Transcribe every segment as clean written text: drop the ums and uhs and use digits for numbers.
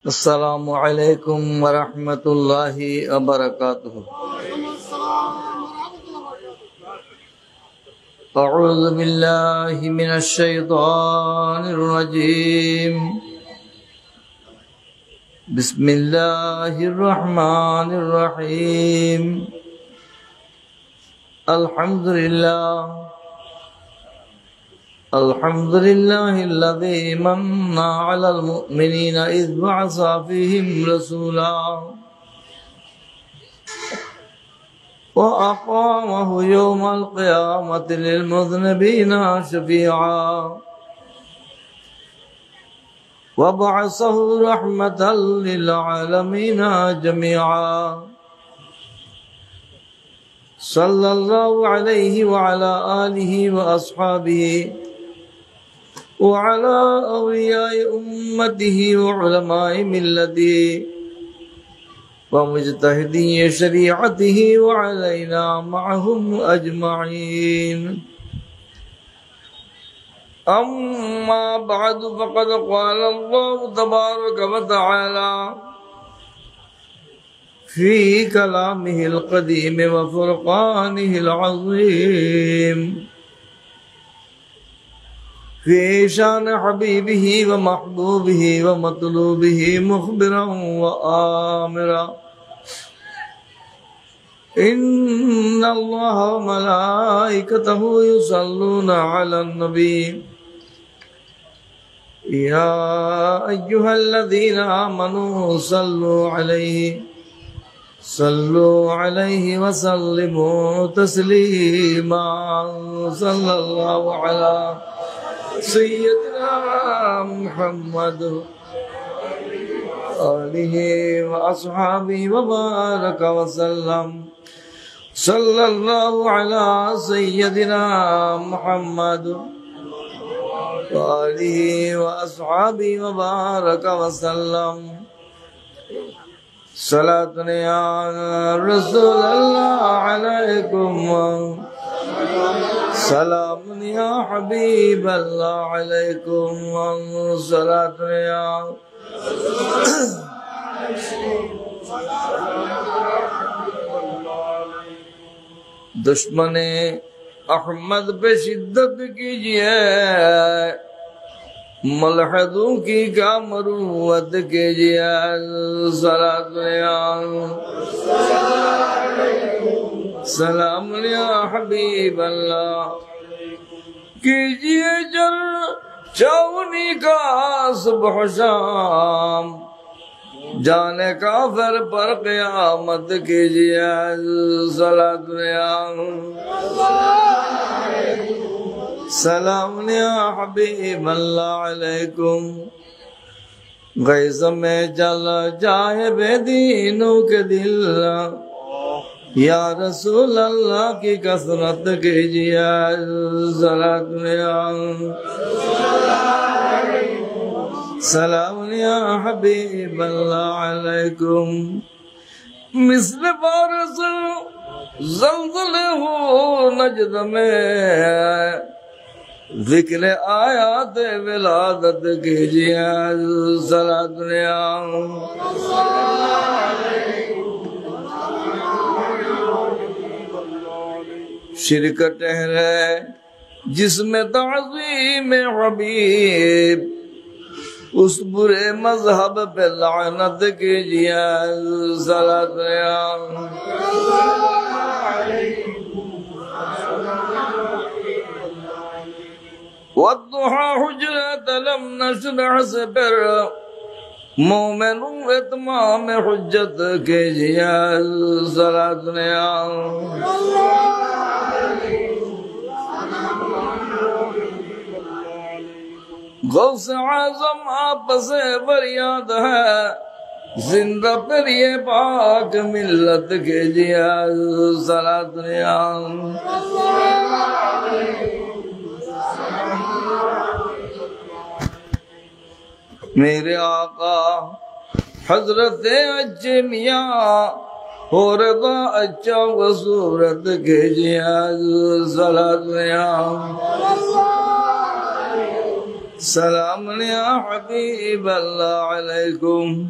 अस्सलामु अलैकुम वरहमतुल्लाहि वबरकातुहू। अऊज़ु बिल्लाहि मिनश शैतानिर रजीम। बिस्मिल्लाहिर रहमानिर रहीम। अल्हम्दुलिल्लाहिल्लज़ी मन्ना अलल मुअमिनीना इज़ बअसा फ़ीहिम रसूला व अक़ामहु यौमल क़ियामति लिल मुज़निबीना शफ़ीआ व बअसहु रहमतल लिल आलमीना जमीआ। सल्लल्लाहु अलैहि व अला आलिहि व अस्हाबिहि व अला औलियाए उम्मतिहि व उलमाए मिल्लतिहि व मुज्तहिदी शरीअतिहि व अलैना मअहुम अजमईन। अम्मा बअदु फ़क़द क़ाल अल्लाहु तबारक व तआला फ़ी कलामिहिल क़दीम व फ़ुरक़ानिहिल अज़ीम फ़ी शान हबीबिही व महबूबिही व मतलूबिही मुख़बिरन व आमिरा। इन्नल्लाह व मलाइकतहु युसल्लूना अलन नबी या अय्युहल्लज़ीना आमनू सल्लु अलैहि व सल्लिमू तस्लीमा। सल्लल्लाहु अला सय्यिदिना मुहम्मद आलिहि व अस्हाबिहि व बारक व सल्लम। सल्लल्लाहु अला सय्यिदिना मुहम्मद आलिहि व अस्हाबिहि व बारक व सल्लम। सलातन या रसूल अल्लाह अलैकुम सलाम या हबीब अल्लाह अलैकुम सलातन या दुश्मने अहमद पे शिद्दत कीजिए, मलहदों की क्या मरूवत कीजिए। सलाम या हबीब अल्लाह कीजिए जर चावनी का सुबह शाम, जाने काफिर पर क़यामत कीजिए। सलाम या हबीब अल्लाह अलैकुम। गैज़ में जल जाए बेदीनों के दिल, या रसूल अल्लाह की कसरत कीजिए। सलाम या हबीब अल्लाह अलैकुम। मिस्ल बारिश ज़ल्ज़ले हो नजद में, ज़िक्र आयात विलादत कीजिए। शिरक ठहरे जिसमें ताज़ीम हबीब, उस बुरे मजहब पे लानत कीजिए। वद्दुहा हुज्रत लम नशरह से फिर मोमिनू इत्माम हुज्जत कीजिए। गौस आज़म आप से फरियाद है, जिंदा पर ये पाक मिल्लत कीजिए। मेरे आका हजरत अच्छे मियाँ हो रदा अच्छा वसूरत कीजिए। سلام يا حبيب الله عليكم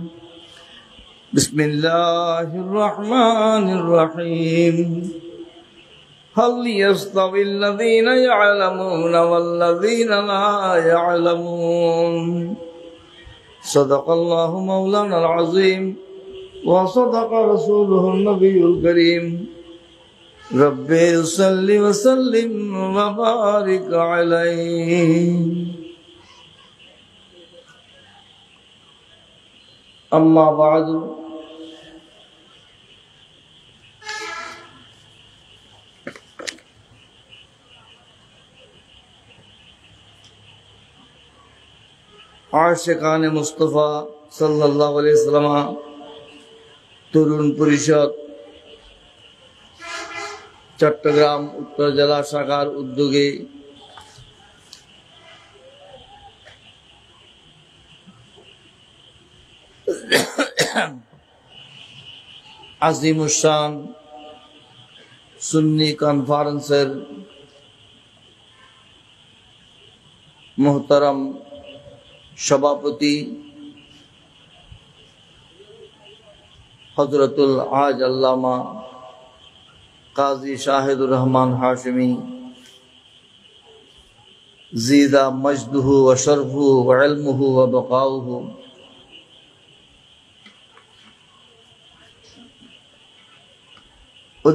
بسم الله الرحمن الرحيم هل يستوي الذين يعلمون والذين لا يعلمون صدق الله مولانا العظيم وصدق رسوله النبي الكريم ربي صل وسلم وبارك عليه أما بعد आशिकान मुस्तफा सल्लल्लाहु अलैहि वसल्लम तरुण परिषद चट्टग्राम उत्तर जिला शाखार उद्योगे आजिमुशान सुन्नी कॉन्फ्रेंसर मोहतरम सभापति हजरतुल आज अल्लामा काजी शाहिदुर रहमान हाशिमी ज़ीदा मजदुहु व शरफुहु व इल्मुहु व बक़ाउहु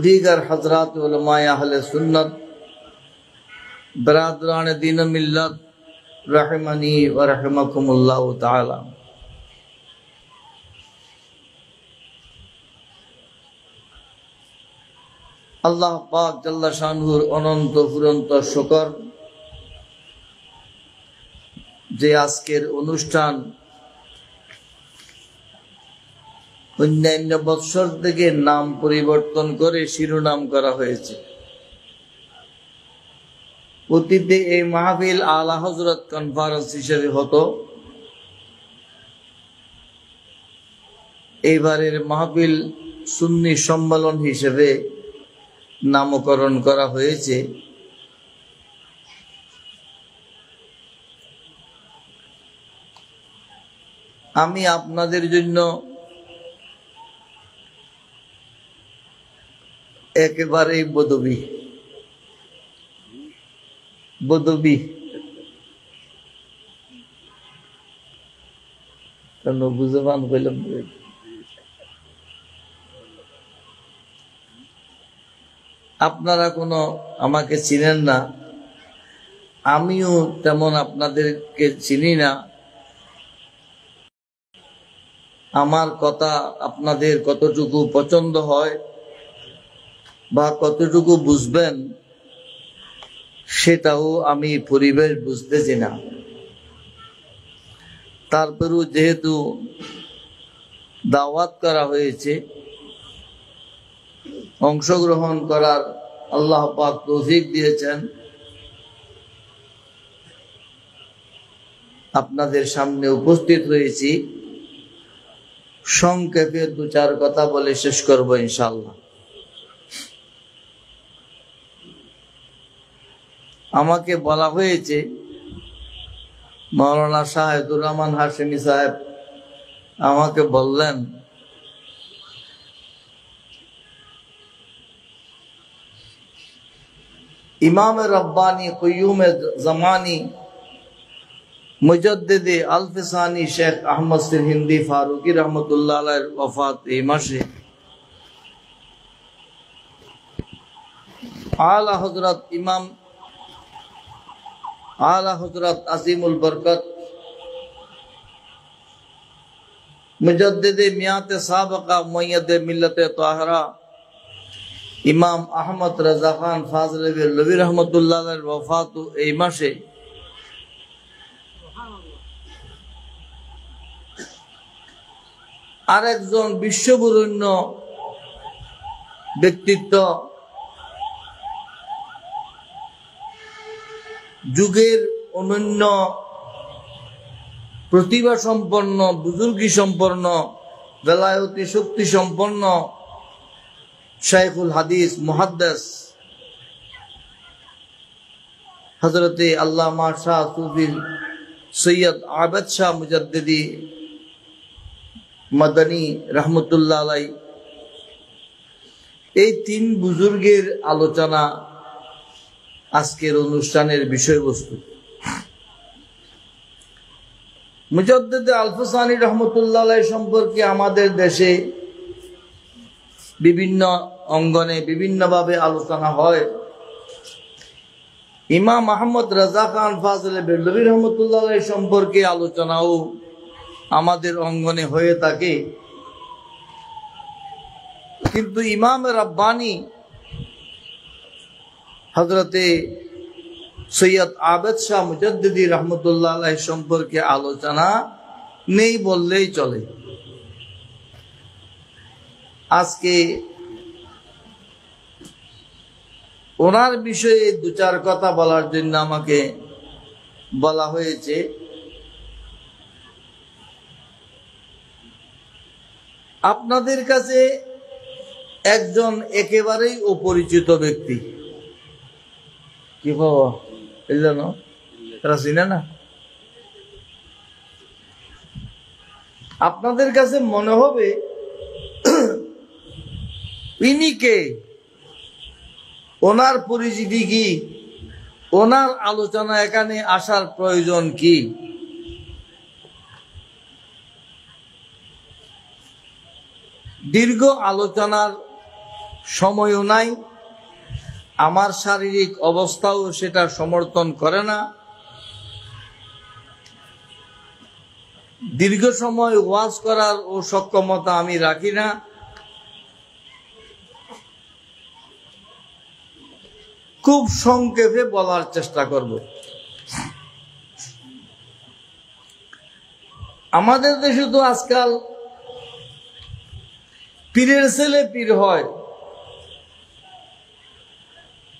दीगर हजरात उलमाए अहले सुन्नत बरादरान दीन मिल्लत रहमनी व रहमकुमुल्लाह ताला। अल्लाह पाक जल्ला शानुहुर अनंत फुरंत शुकर जे आजकेर अनुष्ठान अन्यान्य बत्सर থেকে नाम परिवर्तन करे शिरोनाम करा হয়েছে। অতীতে এই মাহফিল আলা হযরত কনফারেন্স হিসেবে হতো, এইবারের মাহফিল সুন্নি সম্মেলন হিসেবে নামকরণ করা হয়েছে। আমি আপনাদের জন্য একেবারেই বদবি কেন বুঝে পান কইলাম, আপনারা কোনো আমাকে চিনেন না, আমিও তেমন আপনাদেরকে চিনি না। আমার কথা আপনাদের কতটুকু পছন্দ হয় বা কতটুকু বুঝবেন সেটাও আমি পরিবেশ বুঝতেছি না। তারপরেও যেহেতু দাওয়াত করা হয়েছে, অংশগ্রহণ করার আল্লাহ পাক তৌফিক দিয়েছেন, আপনাদের সামনে উপস্থিত হয়েছি। সংক্ষেপে দু চার কথা বলে শেষ করব ইনশাআল্লাহ। আমাকে বলা হয়েছে মাওলানা শাহিদুর রহমান হাশিমি সাহেব আমাকে বললেন, इमाम रब्बानी क़य्यूम ज़मानी मुजद्दिद अल्फसानी शेख अहमद सिरहिंदी फारूकी रहमतुल्लाह अलैह वफ़ात माशे आला हज़रत इमाम आला हज़रत अज़ीमुल बरकत मुजद्दिद मियात साबका मुय्यद मिल्लत ताहरा इमाम अहमद रज़ा खान फाज़िल लवी रहमतुल्लाह अलैह वफ़ात এই মাসে আরেকজন বিশ্ববরেণ্য ব্যক্তিত্ব, যুগের অনন্য প্রতিভা সম্পন্ন, বুজুর্গি সম্পন্ন, বেলায়তি শক্তি সম্পন্ন শাইখুল হাদিস মুহাদ্দিস হযরতে আল্লামা শাহ সুফি সৈয়দ আবেদ শাহ মুজাদ্দিদি মাদানী রহমতুল্লাহ আলাই, এই তিন বুজুর্গের আলোচনা আজকের অনুষ্ঠানের বিষয়বস্তু। মুজাদ্দিদ আলফসানি রহমতুল্লাহ আলাই সম্পর্কে আমাদের দেশে বিভিন্ন অঙ্গনে বিভিন্নভাবে আলোচনা হয়। ইমাম আহমদ রাজা খান ফাজলে বেরলভী রহমতুল্লাহ আলাই সম্পর্কে আলোচনাও আমাদের অঙ্গনে হয়ে থাকে। কিন্তু ইমাম রাব্বানি হযরতে সৈয়দ আবেদ শাহ মুজাদ্দিদি রহমতুল্লাহ আলাইহি সম্পর্কে আলোচনা নেই বললেই চলে। আজকে ওনার বিষয়ে দু চার কথা বলার জন্য আমাকে বলা হয়েছে। আপনাদের কাছে একজন একেবারেই অপরিচিত ব্যক্তি, কি বাবা চিনে না? আপনাদের কাছে মনে হবে ইনি কে, ওনার পরিচিতি কি, ওনার আলোচনা এখানে আসার প্রয়োজন কি? দীর্ঘ আলোচনার সময়ও নাই, আমার শারীরিক অবস্থাও সেটা সমর্থন করে না। দীর্ঘ সময় ওয়াজ করার ও সক্ষমতা আমি রাখি না। খুব সংক্ষেপে বলার চেষ্টা করব। আমাদের দেশে তো আজকাল পীরের ছেলে পীর হয়,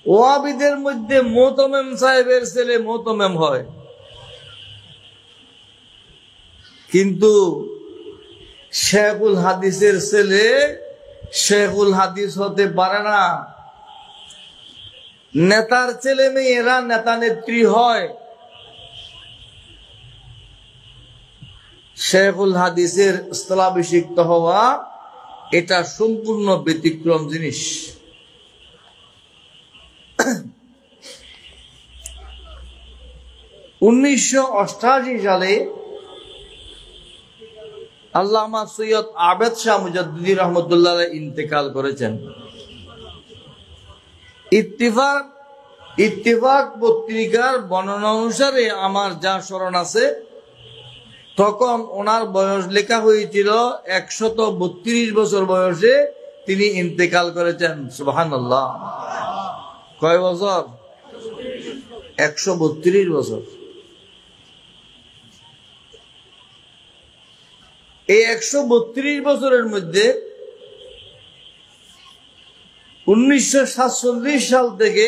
ওয়াহাবিদের মধ্যে মোহতমেম সাহেবের ছেলে মোহতমেম হয়, কিন্তু শেখুল হাদিসের ছেলে শেখুল হাদিস হতে পারে না। নেতার ছেলে মেয়েরা নেতা নেত্রী হয়, শেখুল হাদিসের স্থলাভিষিক্ত হওয়া এটা সম্পূর্ণ ব্যতিক্রম জিনিস। (1988) সালে আল্লামা সৈয়দ আবেদ শাহ মুজাদ্দিদি রহমতুল্লাহ ইন্তেকাল করেছেন। ইত্তেফাক পত্রিকার বর্ণনা অনুসারে আমার যা স্মরণ আছে, তখন ওনার বয়স লেখা হয়েছিল 132 বছর বয়সে তিনি ইন্তেকাল করেছেন। সুবহানাল্লাহ। কয় বছর? 132 বছর। এই 132 বছরের মধ্যে 1947 সাল থেকে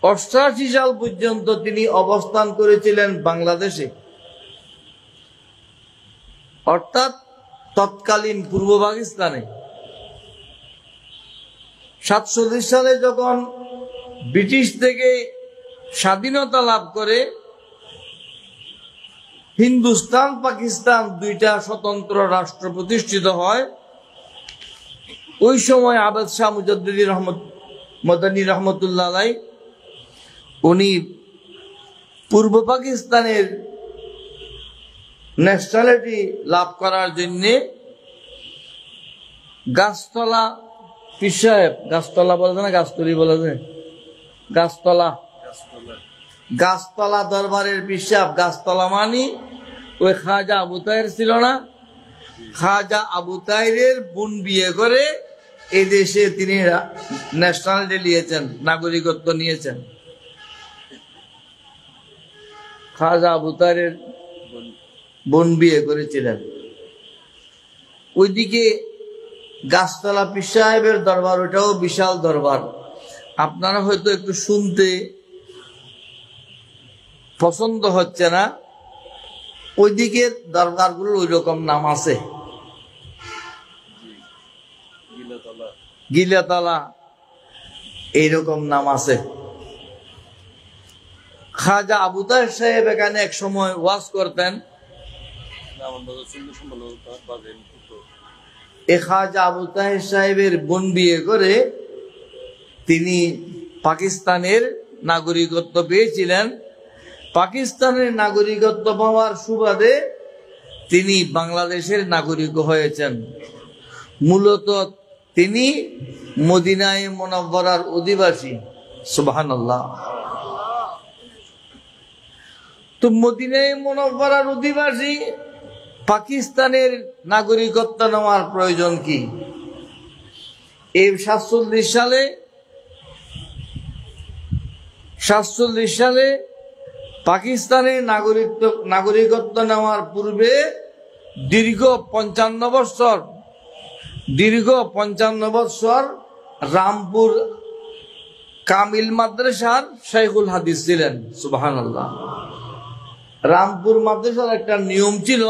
88 সাল পর্যন্ত তিনি অবস্থান করেছিলেন বাংলাদেশে, অর্থাৎ তৎকালীন পূর্ব পাকিস্তানে। 47 সালে যখন ব্রিটিশ থেকে স্বাধীনতা লাভ করে হিন্দুস্তান পাকিস্তান দুইটা স্বতন্ত্র রাষ্ট্র প্রতিষ্ঠিত হয়, ওই সময় আবেদ শাহ মুজাদ্দিদি মাদানী রহমতুল্লাহ আলাই উনি পূর্ব পাকিস্তানের ন্যাশনালিটি লাভ করার জন্য গাছতলা পীর সাহেব, গাছতলা বলা যায় না গাছতলি বলা যায়, গাছতলা দরবারের পীর সাহেব, গাছতলা মানি ওই খাজা আবু তাহের ছিল না, খাজা আবু তাহেরের বোন বিয়ে করে এই দেশে তিনি ন্যাশনালিটি নিয়েছেন, নাগরিকত্ব নিয়েছেন। খাজা আবু তাহেরের বোন বিয়ে করেছিলেন। ওইদিকে গাছতলা পীর সাহেবের দরবার, ওটাও বিশাল দরবার। আপনারা হয়তো একটু শুনতে পছন্দ হচ্ছে না, ওইদিকে দরবারগুলোর ওই রকম নাম আছে, গিলাতলা এইরকম নাম আছে। খাজা আবু তাহের সাহেব এখানে এক সময় ওয়াজ করতেন। এই খাজা আবু তাহের সাহেবের বোন বিয়ে করে তিনি পাকিস্তানের নাগরিকত্ব পেয়েছিলেন। পাকিস্তানের নাগরিকত্ব পাওয়ার সুবাদে তিনি বাংলাদেশের নাগরিক হয়েছেন। মূলত তিনি মদিনায়ে মুনাওয়ারার অধিবাসী। সুবহানাল্লাহ। তো মদিনায়ে মুনাওয়ারার অধিবাসী পাকিস্তানের নাগরিকত্ব নেওয়ার প্রয়োজন কি? এই 47 সালে পাকিস্তানের নাগরিকত্ব নেওয়ার পূর্বে দীর্ঘ 55 বছর রামপুর কামিল মাদ্রাসার শাইখুল হাদিস ছিলেন। সুবহানাল্লাহ। রামপুর মাদ্রাসার একটা নিয়ম ছিল,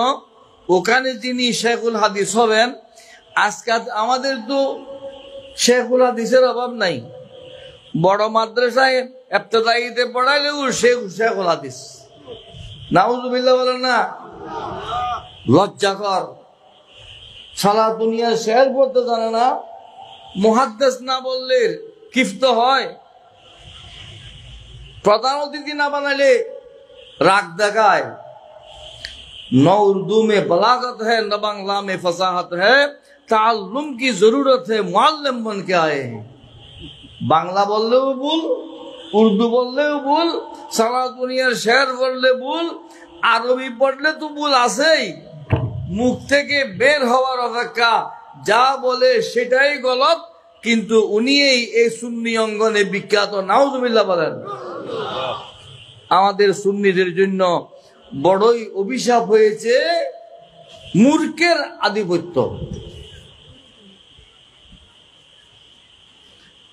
ওখানে যিনি শাইখুল হাদিস হবেন, আজকাল আমাদের তো শাইখুল হাদিসের অভাব নাই। বড় মাদ্রাসায় ইবতেদায়ীতে পড়াইলেও শাইখুল হাদিস। নাউজুবিল্লাহ বলেন না? লজ্জাকর। সারা দুনিয়ার শের পড়তে জানে না, মুহাদ্দিস না বললে কিফত হয়। প্রধান অতিথি না বানাইলে রাগ দেখায়। न उर्दू में बलागत है न बांग्ला में फसाहत है, ताल्लुम की जरूरत है, मुअल्लिम बन के आए हैं। बांग्ला बोललेও ভুল, উর্দু বললেও ভুল, সারা দুনিয়ার শের পড়লে ভুল, আরবি পড়লে তো ভুল আছেই। মুখ থেকে বের হওয়ার অপেক্ষা যা বলে সেটাই গলত। কিন্তু উনি এই সুন্নি অঙ্গনে বিখ্যাত। নাউজুবিল্লাহ বলেন। আমাদের সুন্নিদের জন্য বড়ই অভিশাপ হয়েছে মূর্খের আধিপত্য।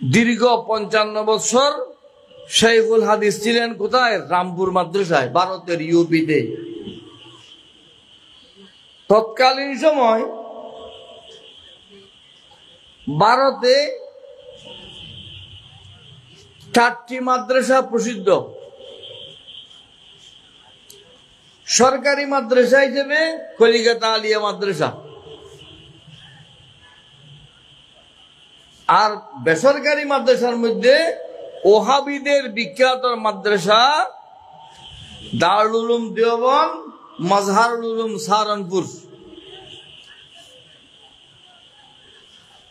দীর্ঘ 55 বছর শাইখুল হাদিস ছিলেন কোথায়? রামপুর মাদ্রাসায়, ভারতের ইউপিতে। তৎকালীন সময় ভারতে 4টি মাদ্রাসা প্রসিদ্ধ। সরকারি মাদ্রাসা হিসেবে কলিকাতা আলিয়া মাদ্রাসা, আর বেসরকারি মাদ্রাসার মধ্যে ওহাবিদের বিখ্যাত মাদ্রাসা দারুল উলুম দেওবন্দ, মাজহারুল উলুম সাহারানপুর।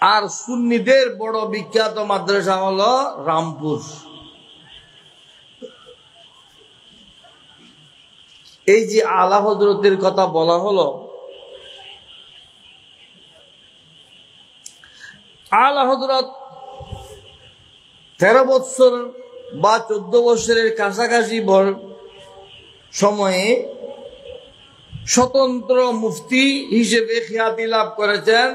আর সুন্নিদের বড় বিখ্যাত মাদ্রাসা হলো রামপুর। এই যে আলা হযরতের কথা বলা হলো, আলা হযরত 13 বছর বা 14 বছরের কাছাকাছি সময়ে স্বতন্ত্র মুফতি হিসেবে খ্যাতি লাভ করেছেন।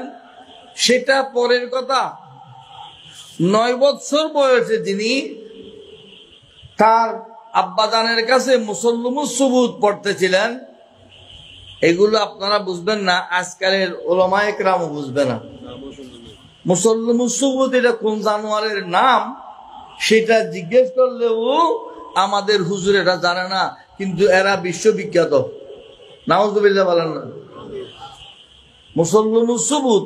সেটা পরের কথা। 9 বছর বয়সে তিনি তার আব্বাজানের কাছে মুসল্লুমুস সুবুত পড়তেছিলেন। এগুলো আপনারা বুঝবেন না, আজকালের উলামায়ে কেরামও বুঝবে না। মুসল্লুমুস সুবুত এটা কোন জানোয়ারের নাম সেটা জিজ্ঞেস করলেও আমাদের হুজুর এটা জানে না, কিন্তু এরা বিশ্ববিখ্যাত। নাউজুবিল্লাহ বলেন না? মুসল্লুমুস সুবুত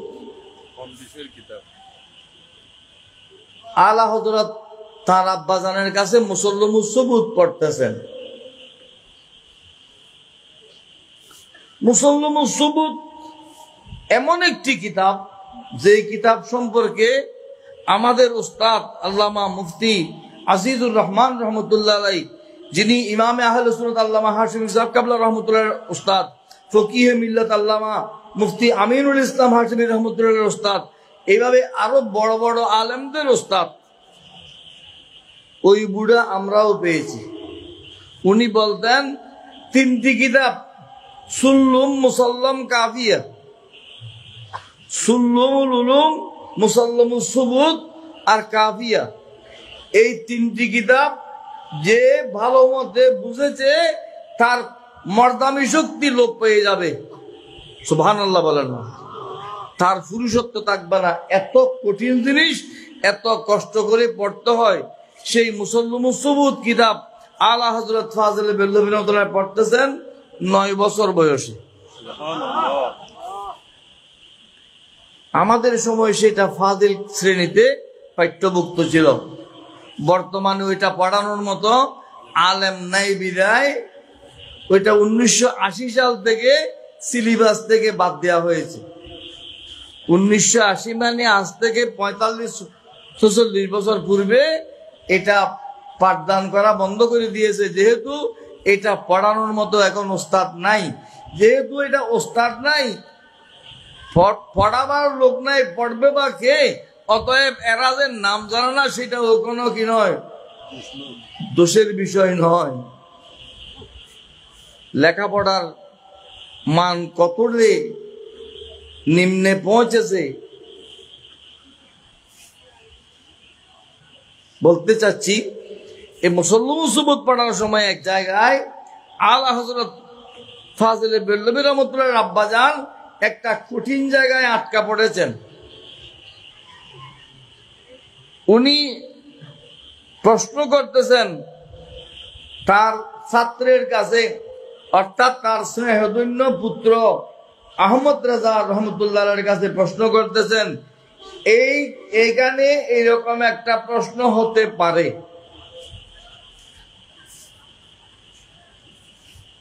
আলা হযরত তার আব্বাজানের কাছে মুসল্লুমুস সুবুত পড়তেছেন। মুসল্লুমুস সুবুত এমন একটি কিতাব, যে কিতাব সম্পর্কে আমাদের উস্তাদ আল্লামা মুফতি আজিজুর রহমান রহমতুল্লাহ আলাইহি, যিনি ইমামে আহলে সুন্নাত আল্লামা হাশিম সাহেব কাবলা রহমতুল্লাহর উস্তাদ, ফকিহে মিল্লাত আল্লামা মুফতি আমিনুল ইসলাম হাশিমি রহমতুল্লাহর উস্তাদ, এইভাবে আরো বড় বড় আলেমদের উস্তাদ, ওই বুড়া আমরাও পেয়েছি। উনি বলতেন 3টি কিতাব, সুল্লুম, মুসাল্লাম, কাফিয়া। সুল্লুমুল উলুম, মুসাল্লামুস সুবুত আর কাফিয়া, এই 3টি কিতাব যে ভালো মতে বুঝেছে তার মর্দামি শক্তি লোপ পেয়ে যাবে। সুবহানাল্লাহ বলেন না? তার পুরুষত্ব থাকবে না। এত কঠিন জিনিস, এত কষ্ট করে পড়তে হয়। সেই মুসল্লুমুস সুবুত কিতাব আলা হযরত ফাজিল বেল্লভী রহমাতুল্লাহ পড়তেছেন 9 বছর বয়সে। আমাদের সময় সেটা ফাজিল শ্রেণীতে পাঠ্যভুক্ত ছিল। বর্তমানে ওইটা পড়ানোর মতো আলেম নাই বিদায় ওইটা 1980 সাল থেকে সিলেবাস থেকে বাদ দেওয়া হয়েছে। 1980 মানে আজ থেকে 45-46 বছর পূর্বে এটা পাঠদান করা বন্ধ করে দিয়েছে, যেহেতু এটা পড়ানোর মতো এখন ওস্তাদ নাই। যেহেতু এটা ওস্তাদ নাই, পড়াবার লোক নাই, পড়বে বা কে? অতএব এরা যে নাম জানে না সেটাও কোনো কি নয়, দোষের বিষয় নয়। লেখাপড়ার মান কত নিম্নে পৌঁছেছে বলতে চাচ্ছি। এই মুসল্লুসুবুত পড়ার সময় এক জায়গায় আলা হযরত ফাজিল বেল্লভী রহমাতুল্লাহ আব্বাজান একটা কঠিন জায়গায় আটকা পড়েছেন। উনি প্রশ্ন করতেছেন তার ছাত্রের কাছে, অর্থাৎ তার স্নেহধন্য পুত্র আহমদ রেজা রহমতুল্লাহর কাছে প্রশ্ন করতেছেন, এইখানে এইরকম একটা প্রশ্ন হতে পারে।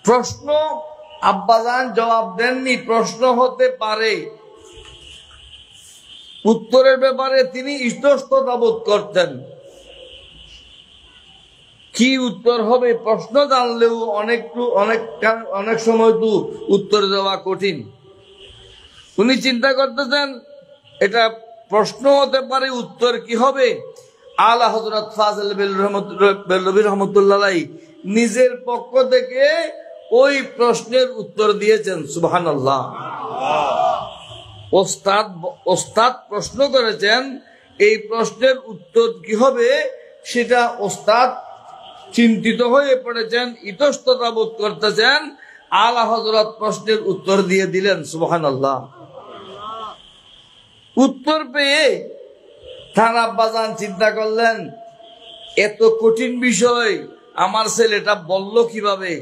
প্রশ্ন আব্বাজান জবাব দেননি, প্রশ্ন হতে পারে। উত্তরের ব্যাপারে তিনি ইতস্ততা বোধ করতেন। কি উত্তর হবে প্রশ্ন জানলেও অনেক সময় তো উত্তর দেওয়া কঠিন। উনি চিন্তা করতেছেন এটা প্রশ্ন হতে পারে, উত্তর কি হবে? আলা হযরত ফাজিল বেল্লভী রহমাতুল্লাহ নিজের পক্ষ থেকে ওই প্রশ্নের উত্তর দিয়েছেন। সুবহানাল্লাহ। ওস্তাদ প্রশ্ন করেছেন, এই প্রশ্নের উত্তর কি হবে সেটা ওস্তাদ চিন্তিত হয়ে পড়েছেন, ইতস্ততা বোধ করতেছেন। আলা হযরত প্রশ্নের উত্তর দিয়ে দিলেন। সুবহানাল্লাহ। উত্তর পেয়ে তার আব্বাজান চিন্তা করলেন, এত কঠিন বিষয় আমার ছেলেটা বলল কিভাবে?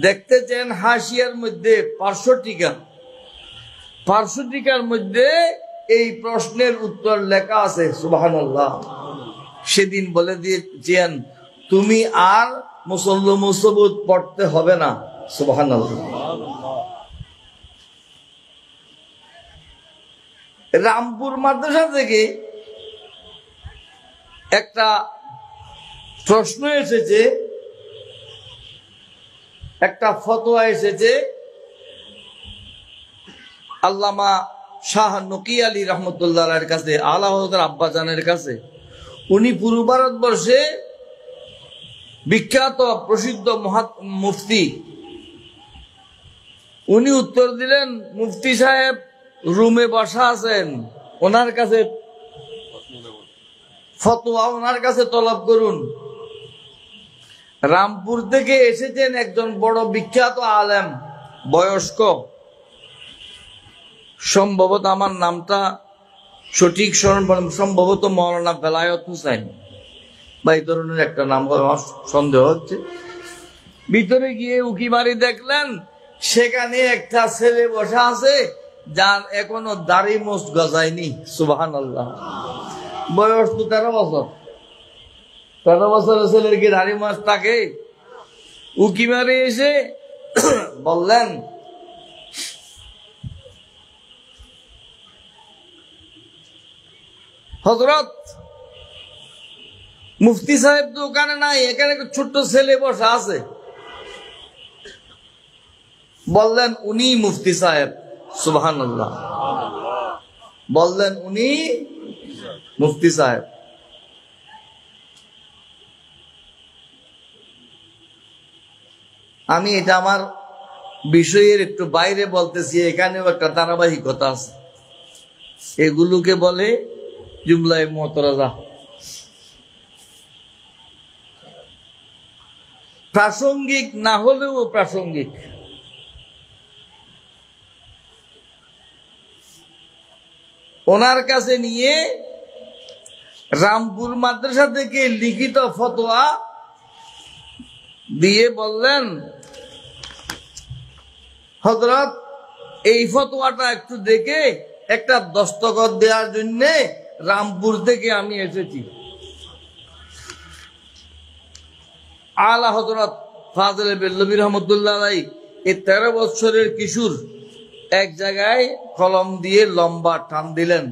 দেখতেছেন হাসিয়ার মধ্যে পার্শ্ব টিকার মধ্যে এই প্রশ্নের উত্তর লেখা আছে। সুবহানাল্লাহ। সেদিন বলে দিয়েছেন, তুমি আর মুসল্লুসুবুত পড়তে হবে না। সুবহানাল্লাহ। রামপুর মাদ্রাসা থেকে একটা প্রশ্ন এসেছে, একটা ফতোয়া এসেছে আল্লামা শাহ নকি আলী রহমতুল্লাহর কাছে, আলা হযরত আব্বাজানের কাছে। উনি পূর্ব ভারতবর্ষে বিখ্যাত প্রসিদ্ধ মুফতি। উনি উত্তর দিলেন, মুফতি সাহেব রুমে বসা আছেন, ওনার কাছে ফতোয়া ওনার কাছে তলব করুন। রামপুর থেকে এসেছেন একজন বড় বিখ্যাত আলেম, বয়স্ক, সম্ভবত আমার নামটা সঠিক স্মরণ, সম্ভবত মৌলানা বেলায়েত হুসাইন বা এই ধরনের একটা নাম আমার সন্দেহ হচ্ছে। ভিতরে গিয়ে উকি মারি দেখলেন সেখানে একটা ছেলে বসা আছে যার এখনো দাড়ি মোছ গজায়নি। সুবহানাল্লাহ। বয়স তো 13 বছর। 13 বছরের ছেলের কি দাড়ি মোছ থাকে? উকি মারি এসে বললেন, হযরত মুফতি সাহেব তো ওখানে নাই, এখানে ছোট্ট ছেলে বসা আছে। বললেন, উনি মুফতি সাহেব। সুবহানাল্লাহ। বললেন, উনি মুফতি সাহেব। আমি এটা আমার বিষয়ের একটু বাইরে বলতেছি, এখানেও একটা ধারাবাহিকতা আছে। এগুলোকে বলে জুমলায়ে মুতারাজা। প্রাসঙ্গিক না হলেও প্রাসঙ্গিক। ওনার কাছে নিয়ে রামপুর মাদ্রাসা থেকে লিখিত ফতোয়া দিয়ে বললেন, হযরত এই ফতোয়াটা একটু দেখে একটা দস্তখত দেওয়ার জন্য রামপুর থেকে আমি এসেছি। আলা হযরত ফাজলে বেল্লভী রহমতুল্লাহ আলাইহি এই 13 বছরের কিশোর এক জায়গায় কলম দিয়ে লম্বা টান দিলেন।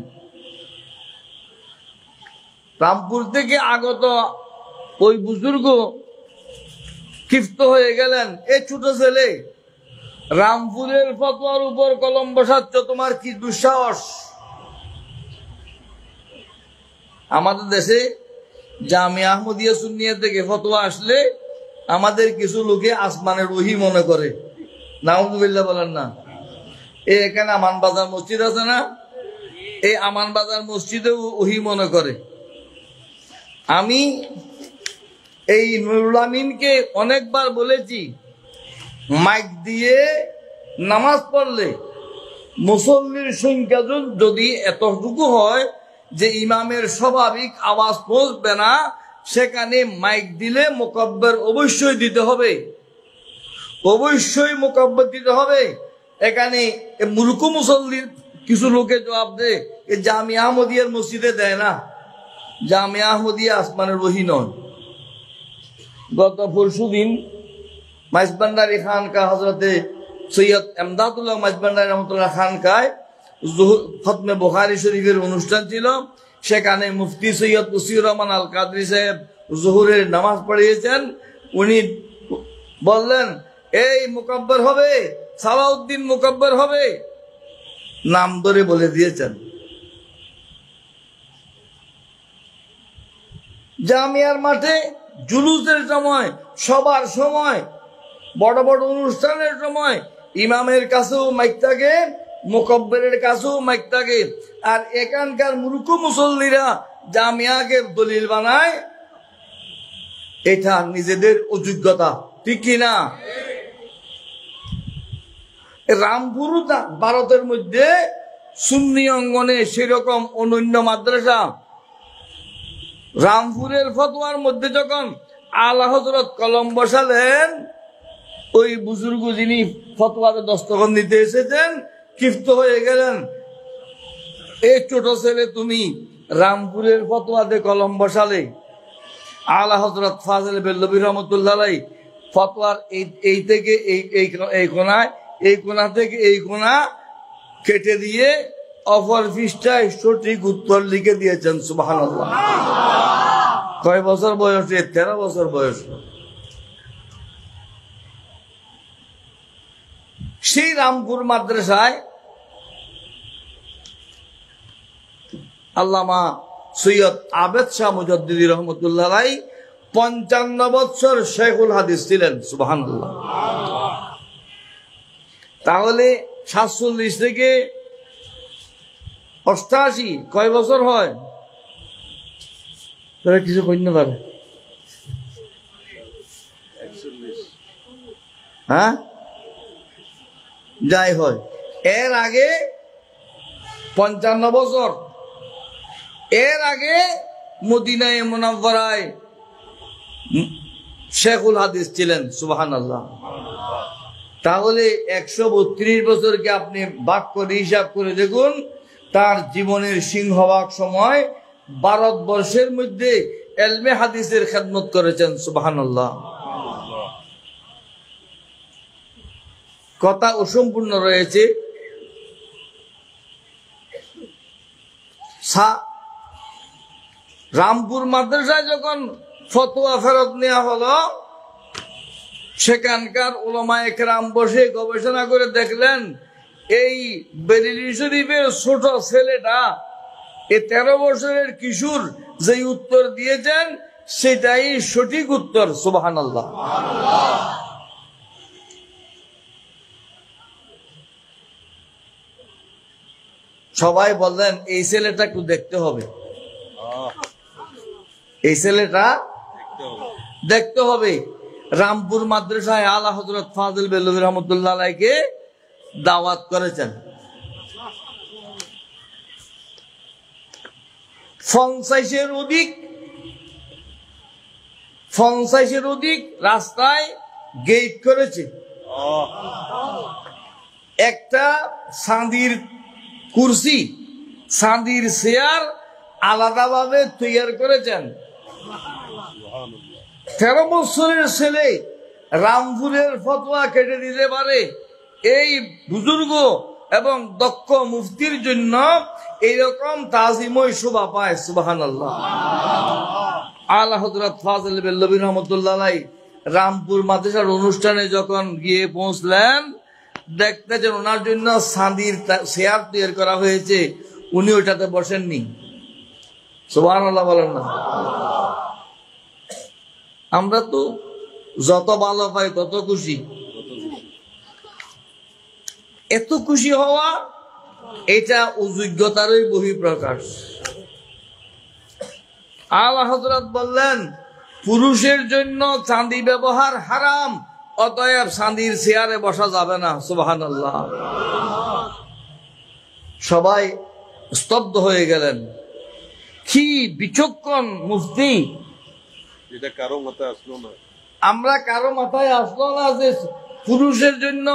রামপুর থেকে আগত ওই বুজুর্গ ক্ষিপ্ত হয়ে গেলেন, এ ছোট ছেলে, রামপুরের ফতোয়ার উপর কলম বসাচ্ছ, তোমার কি দুঃসাহস? আমাদের দেশে জামিয়া আহমদিয়া সুন্নিয়া থেকে ফতোয়া আসলে আমাদের কিছু লোকে আসমানের ওহী মনে করে। নাউজুবিল্লাহ বলেন না। এখানে আমান বাজার মসজিদ আছে না, এই আমান বাজার মসজিদেও ওহী মনে করে। আমি এই নুরুল আমিনকে অনেকবার বলেছি, মাইক দিয়ে নামাজ পড়লে মুসল্লির সংখ্যা যদি এতটুকু হয় যে ইমামের স্বাভাবিক আওয়াজ পৌঁছবে না, সেখানে মাইক দিলে মুকাব্বির অবশ্যই দিতে হবে, অবশ্যই মুকাব্বির দিতে হবে। এখানে মূর্খ মুসল্লির কিছু লোকে জবাব দেয়, এ জামিয়া আহমদিয়ার মসজিদে দেয় না। জামিয়া আহমদিয়া আসমানের ওহী নয়। গত পরশুদিন মাইজভান্ডারী খানকা হযরতে সৈয়দ এমদাদুল্লাহ মাইজভান্ডারী রহমতুল্লাহ খানকায় খতমে বুখারী শরীফের অনুষ্ঠান ছিল। সেখানে মুফতি সৈয়দ মুসিউর রহমান আল কাদরি সাহেব জোহরের নামাজ পড়িয়েছেন। উনি বললেন, এই মুকাব্বির হবে, সালাউদ্দিন মুকাব্বির হবে, নাম ধরে বলে দিয়েছেন। জামিয়ার মাঠে জুলুসের সময়, সবার সময়, বড় বড় অনুষ্ঠানের সময় ইমামের কাছেও মাইক থাকে, মুকাব্বিরের কাছেও মাইক থাকে। আর এখানকার মূর্খ মুসল্লিরা জামিয়াকে দলিল বানায়, এটা নিজেদের অযোগ্যতা, ঠিক কিনা? রামপুর ভারতের মধ্যে সুন্নি অঙ্গনে সেরকম অনন্য মাদ্রাসা। রামপুরের ফতোয়ার মধ্যে যখন আলা হযরত কলম বসালেন, ওই বুজুর্গ যিনি ফতোয়াতে দস্তখত নিতে এসেছেন ক্ষিপ্ত হয়ে গেলেন, এই ছোট ছেলে, তুমি রামপুরের ফতোয়াতে কলম বসালে। আলা হযরত ফাজলে বেল্লভী রহমতুল্লাহ আলাইহি ফতোয়ার এই থেকে এই কোনায়, এই কোনা থেকে এই কোনা কেটে দিয়ে অপর পৃষ্ঠায় সঠিক উত্তর লিখে দিয়েছেন। সুবহানাল্লাহ। কয় বছর বয়সে? 13 বছর বয়স। সেই রামপুর মাদ্রাসায় আল্লামা সৈয়দ আবেদ শাহ মুজাদ্দিদি রহমতুল্লাহ আলাইহি 55 বছর শেখুল হাদিস ছিলেন। সুবহানাল্লাহ। তাহলে 47 থেকে 88 কয় বছর হয়? তারা কিছু কইতে পারে? হ্যাঁ, যাই হয়, এর আগে 55 বছর। এর আগে মদিনায়ে মুনাওয়ারায় শেখুল হাদিস ছিলেন। সুবহানাল্লাহ। তাহলে 132 বছরকে আপনি ভাগ করে হিসাব করে দেখুন, তার জীবনের সিংহভাগ সময় ভারতবর্ষের মধ্যে এলমে হাদিসের খেদমত করেছেন। সুবহানাল্লাহ। কথা অসম্পূর্ণ রয়েছে। রামপুর মাদ্রাসায় যখন ফতোয়া ফেরত নেওয়া হলো, সেখানকার উলামায়ে কেরাম বসে গবেষণা করে দেখলেন, এই বেরেলী শরীফের ছোট ছেলেটা, এই 13 বছরের কিশোর যে উত্তর দিয়েছেন সেটাই সঠিক উত্তর। সুবহানাল্লাহ। সবাই বললেন, এই ছেলেটা একটু দেখতে হবে, এই ছেলেটা দেখতে হবে। রামপুর মাদ্রাসায় আলা হযরত ফাজল বেল্লভী রহমতুল্লাহ আলাইহিকে দাওয়াত করেছেন। 50-এর অধিক 50-এর অধিক রাস্তায় গেট করেছে। একটা চাঁদির কুরসি, চাঁদির চেয়ার আলাদাভাবে তৈরি করেছেন। 13 বছরের ছেলে রামপুরের ফতোয়া কেটে দিতে পারে, এই বুজুর্গ এবং দক্ষ মুফতির জন্য এইরকম তাজিময় শোভা পায়। সুবহানাল্লাহ। আলা হযরত ফাজিল বেল্লভী রহমাতুল্লাহ আলাইহি রামপুর মাদ্রাসার অনুষ্ঠানে যখন গিয়ে পৌঁছলেন, দেখতে যে ওনার জন্য চাঁদির চেয়ার তৈরি করা হয়েছে, উনি ওইটাতে বসেননি। সুবহানাল্লাহ বলেন না। আমরা তো যত ভালো পাই তত খুশি। এত খুশি হওয়া এটা অযোগ্যতারই বহিঃপ্রকাশ। আলা হযরত বললেন, পুরুষের জন্য চাঁদি ব্যবহার হারাম, অতএব চাঁদির চেয়ারে বসা যাবে না। সুবহানাল্লাহ। সবাই স্তব্ধ হয়ে গেলেন। কি বিচক্ষণ মুফতি! এটা কারো মাথায় আসলো না। আমরা কারো মাথায় আসলো না যে পুরুষের জন্য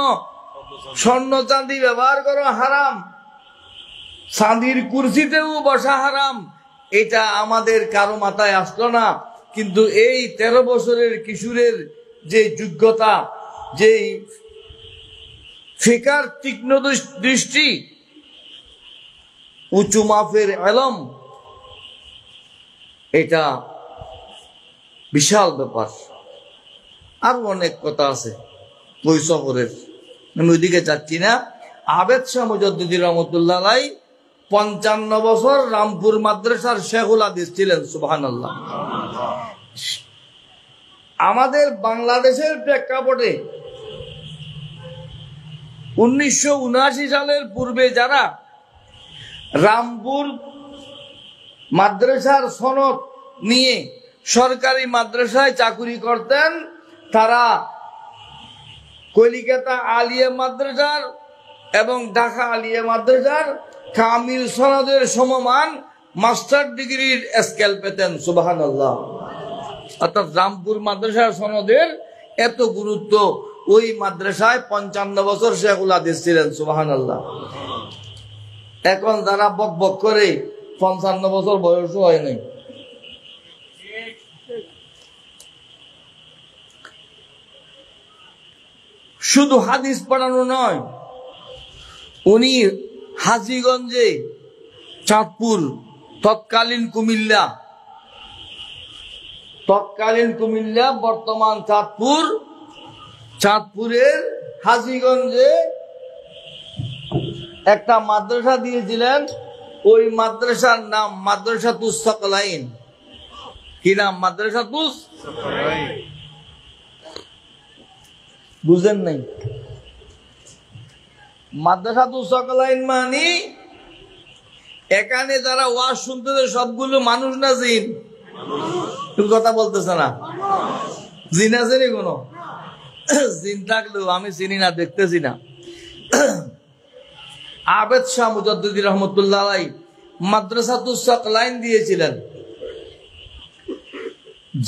স্বর্ণ চাঁদি ব্যবহার করা হারাম, চাঁদির কুরসিতেও বসা হারাম। এটা আমাদের কারো মাথায় আসলো না। কিন্তু এই 13 বছরের কিশোরের যে যোগ্যতা, যে ফিকার তীক্ষ্ণ দৃষ্টি, উঁচু মাপের ইলম, এটা বিশাল ব্যাপার। আরো অনেক কথা আছে ওই সফরের, আমি ওইদিকে যাচ্ছি না। আবেদ শাহ মুজাদ্দিদি রহমতুল্লাহ আলাইহি 55 বছর রামপুর মাদ্রাসার শেখুল হাদিস ছিলেন। সুবহানাল্লাহ। আমাদের বাংলাদেশের প্রেক্ষাপটে 1979 সালের পূর্বে যারা রামপুর মাদ্রাসার সনদ নিয়ে সরকারি মাদ্রাসায় চাকুরি করতেন, তারা কলিকাতা আলিয়া মাদ্রাসার এবং ঢাকা আলিয়া মাদ্রাসার কামিল সনদের সমমান মাস্টার ডিগ্রির স্কেল পেতেন। সুবহানাল্লাহ। অর্থাৎ রামপুর মাদ্রাসার সনদের এত গুরুত্ব, ওই মাদ্রাসায় 55 বছর শেখুল হাদিস ছিলেন। সুবহানাল্লাহ। এখন যারা বক বক করে 55 বছর বয়সও হয় নাই। শুধু হাদিস পড়ানো নয়, উনি হাজীগঞ্জে, চাঁদপুর, তৎকালীন কুমিল্লা বর্তমান চাঁদপুরের হাজীগঞ্জে একটা মাদ্রাসা দিয়েছিলেন। ওই মাদ্রাসার নাম মাদ্রাসাতুস সাকলাইন। কি নাম? মাদ্রাসাতুস সাকলাইন। বুঝেন নাই? মাদ্রাসাতুস সাকলাইন মানে এখানে যারা ওয়াজ শুনতেছে সবগুলো মানুষ না জিন? কথা বলতেছে না। জিন আছে নি কোনো? জিন থাকলেও আমি চিনি না, দেখতেছি না। আবেদ শাহ মুজাদ্দিদি রহমতুল্লাহ আলাইহি মাদ্রাসাতুস সাকলাইন দিয়েছিলেন।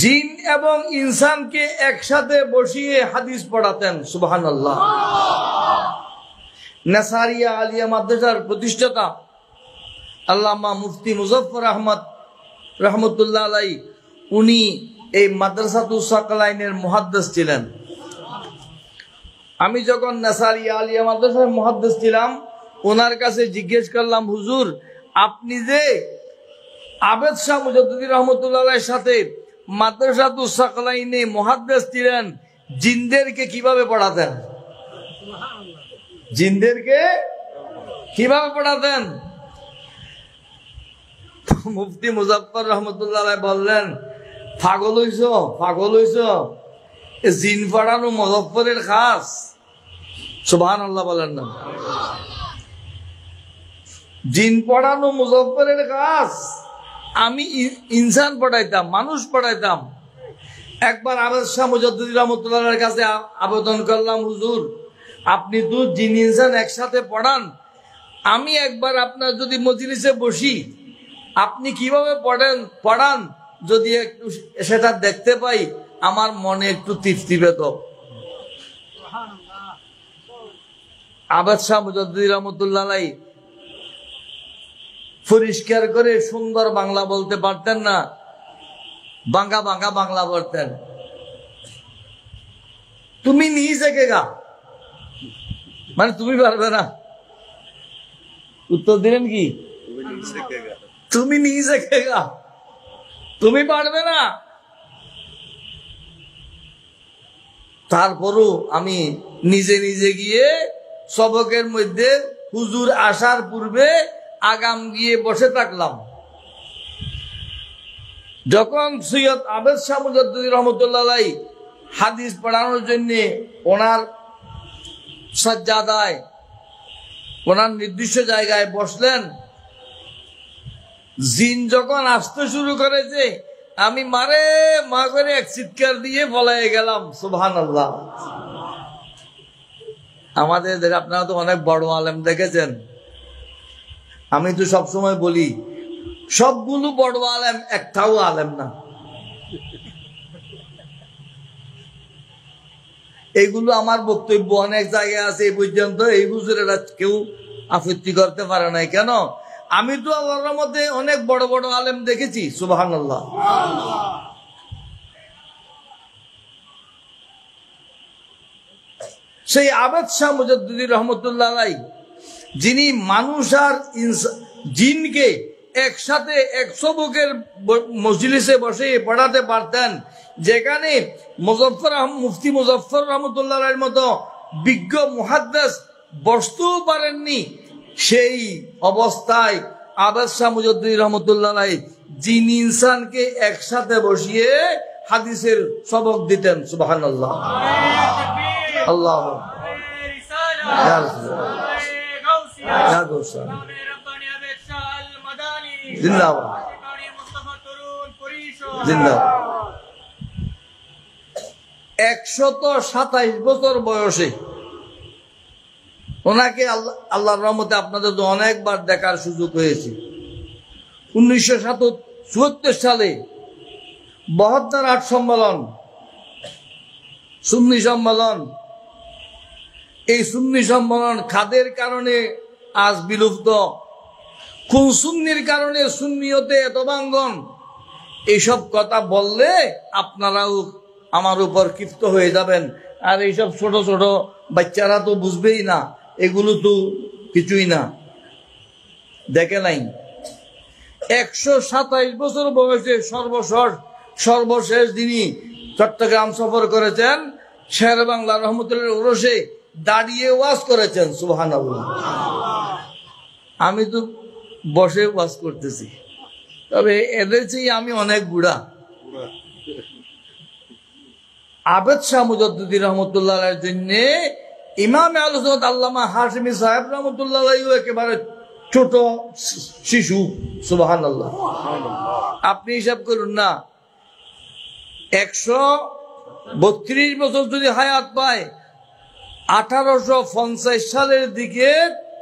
জিন এবং ইনসানকে একসাথে বসিয়ে হাদিস পড়াতেন। সুবহানাল্লাহ। নাসারিয়া আলিয়া মাদ্রাসার প্রতিষ্ঠাতা আল্লামা মুফতি মুজফফর আহমদ রহমতুল্লাহ আলাইহি, উনি এই মাদ্রাসাতুস সাকলাইনের মুহাদ্দিস ছিলেন। আমি যখন নাসারিয়া আলিয়া মাদ্রাসার মুহাদ্দিস ছিলাম, ওনার কাছে জিজ্ঞেস করলাম, হুজুর আপনি যে আবেদ শাহ মুজাদ্দিদি রহমতুল্লাহ আলাইহির সাথে মাদ্রাসাতুস সাকলাইনে মুহাদ্দিস ছিলেন, জিনদেরকে কিভাবে পড়াতেন? জিনদেরকে কিভাবে পড়াতেন? মুফতি মুজফফর রহমতুল্লাহ আলাইহি বললেন, পাগল হইছ, জিন পড়ানো মুজফফরের খাস। সুবহানাল্লাহ বলেন না। জিন পড়ানো মুজফফরের খাস। আমি ইনসান পড়াইতাম, মানুষ পড়াইতাম। একবার আবেদ শাহ মুজাদ্দিদি রহমতুল্লাহর কাছে আবেদন করলাম, হুজুর আপনি তো জিন ইনসান একসাথে পড়ান, আমি একবার আপনার যদি মজলিসে বসি, আপনি কিভাবে পড়ান যদি একটু সেটা দেখতে পাই আমার মনে একটু তৃপ্তি পেত। আবেদ শাহ মুজাদ্দিদ রহমতুল্লাহ আলাইহি পরিষ্কার করে সুন্দর বাংলা বলতে পারতেন না, বাঙ্গা বাঙ্গা বাংলা বলতেন। তুমি নিয়ে জেগেগা, মানে তুমি পারবে না। উত্তর দিলেন কি? তুমি নিয়ে জেগেগা, তুমি পারবে না। তারপরও আমি নিজে নিজে গিয়ে সবকের মধ্যে হুজুর আসার পূর্বে আগাম গিয়ে বসে থাকলাম। যখন সৈয়দ আবেদ শাহ মুজাদ্দিদ রহমতুল্লাহ আলাইহি হাদিস পড়ানোর জন্য ওনার সাজ্জাদায় ওনার নির্দিষ্ট জায়গায় বসলেন, জিন যখন আসতে শুরু করেছে আমি মারে মা করে এক চিৎকার দিয়ে পলায়ে গেলাম। সুবহানাল্লাহ। আমাদের আপনারা তো অনেক বড় আলেম দেখেছেন, আমি তো সবসময় বলি সবগুলো বড় আলেম একটাও আলেম না। এইগুলো আমার বক্তব্য অনেক জায়গায় আছে এই পর্যন্ত, এই হুজুরেরা কেউ আপত্তি করতে পারে নাই। কেন? আমি তো আল্লাহর মধ্যে অনেক বড় বড় আলেম দেখেছি। সুবহানাল্লাহ। সেই আবেদ শাহ মুজাদ্দিদ রহমতুল্লাহ আলাইহি যিনি মানুষ আর জিনকে একসাথে 100 বুকের মজলিসে বসে পড়াতে পারতেন, যেখানে মুফতি মুজফফর রহমতুল্লাহ আলাইহির মতো বিজ্ঞ মুহাদ্দিস বসতেও পারেননি, সেই অবস্থায় আবেদ শাহ মুজাদ্দিদ রহমতুল্লাহ আলাইহি জিন ইনসানকে একসাথে বসিয়ে হাদিসের সবক দিতেন। সুবহানাল্লাহ। আল্লাহ জিন্দাবাদ, জিন্দাবাদ। 127 বছর বয়সে ওনাকে আল্লাহর রহমতে আপনাদের তো অনেকবার দেখার সুযোগ হয়েছে। 1974 সালে 72 8 সম্মেলন, সুন্নি সম্মেলন। এই সুন্নি সম্মেলন খাদের কারণে আজ বিলুপ্ত, কোন সুন্নির কারণে সুন্নিয়তে এত ভাঙ্গন, এইসব কথা বললে আপনারাও আমার উপর ক্ষিপ্ত হয়ে যাবেন। আর এইসব ছোট ছোট বাচ্চারা তো বুঝবেই না, এগুলো তো কিছুই না, দেখে নাই। 127 বছর বয়সে সর্বশেষ যিনি চট্টগ্রাম সফর করেছেন, শের বাংলা রহমতুল্লাহ ওরসে দাঁড়িয়ে ওয়াজ করেছেন। সুবহানাল্লাহ। আমি তো বসে ওয়াজ করতেছি, তবে এদের চেয়ে আমি অনেক বুড়া। আবেদ শাহ মুজাদ্দিদ রহমতুল্লাহ আলাইহির জন্য ইমাম আহলে সুন্নাত আল্লামা হাশিমি সাহেব রহমতুল্লাহ আলাইহি একেবারে ছোট শিশু। সুবহানাল্লাহ। আপনি হিসাব করুন না, 132 বছর যদি হায়াত পায়, 1850 সালের দিকে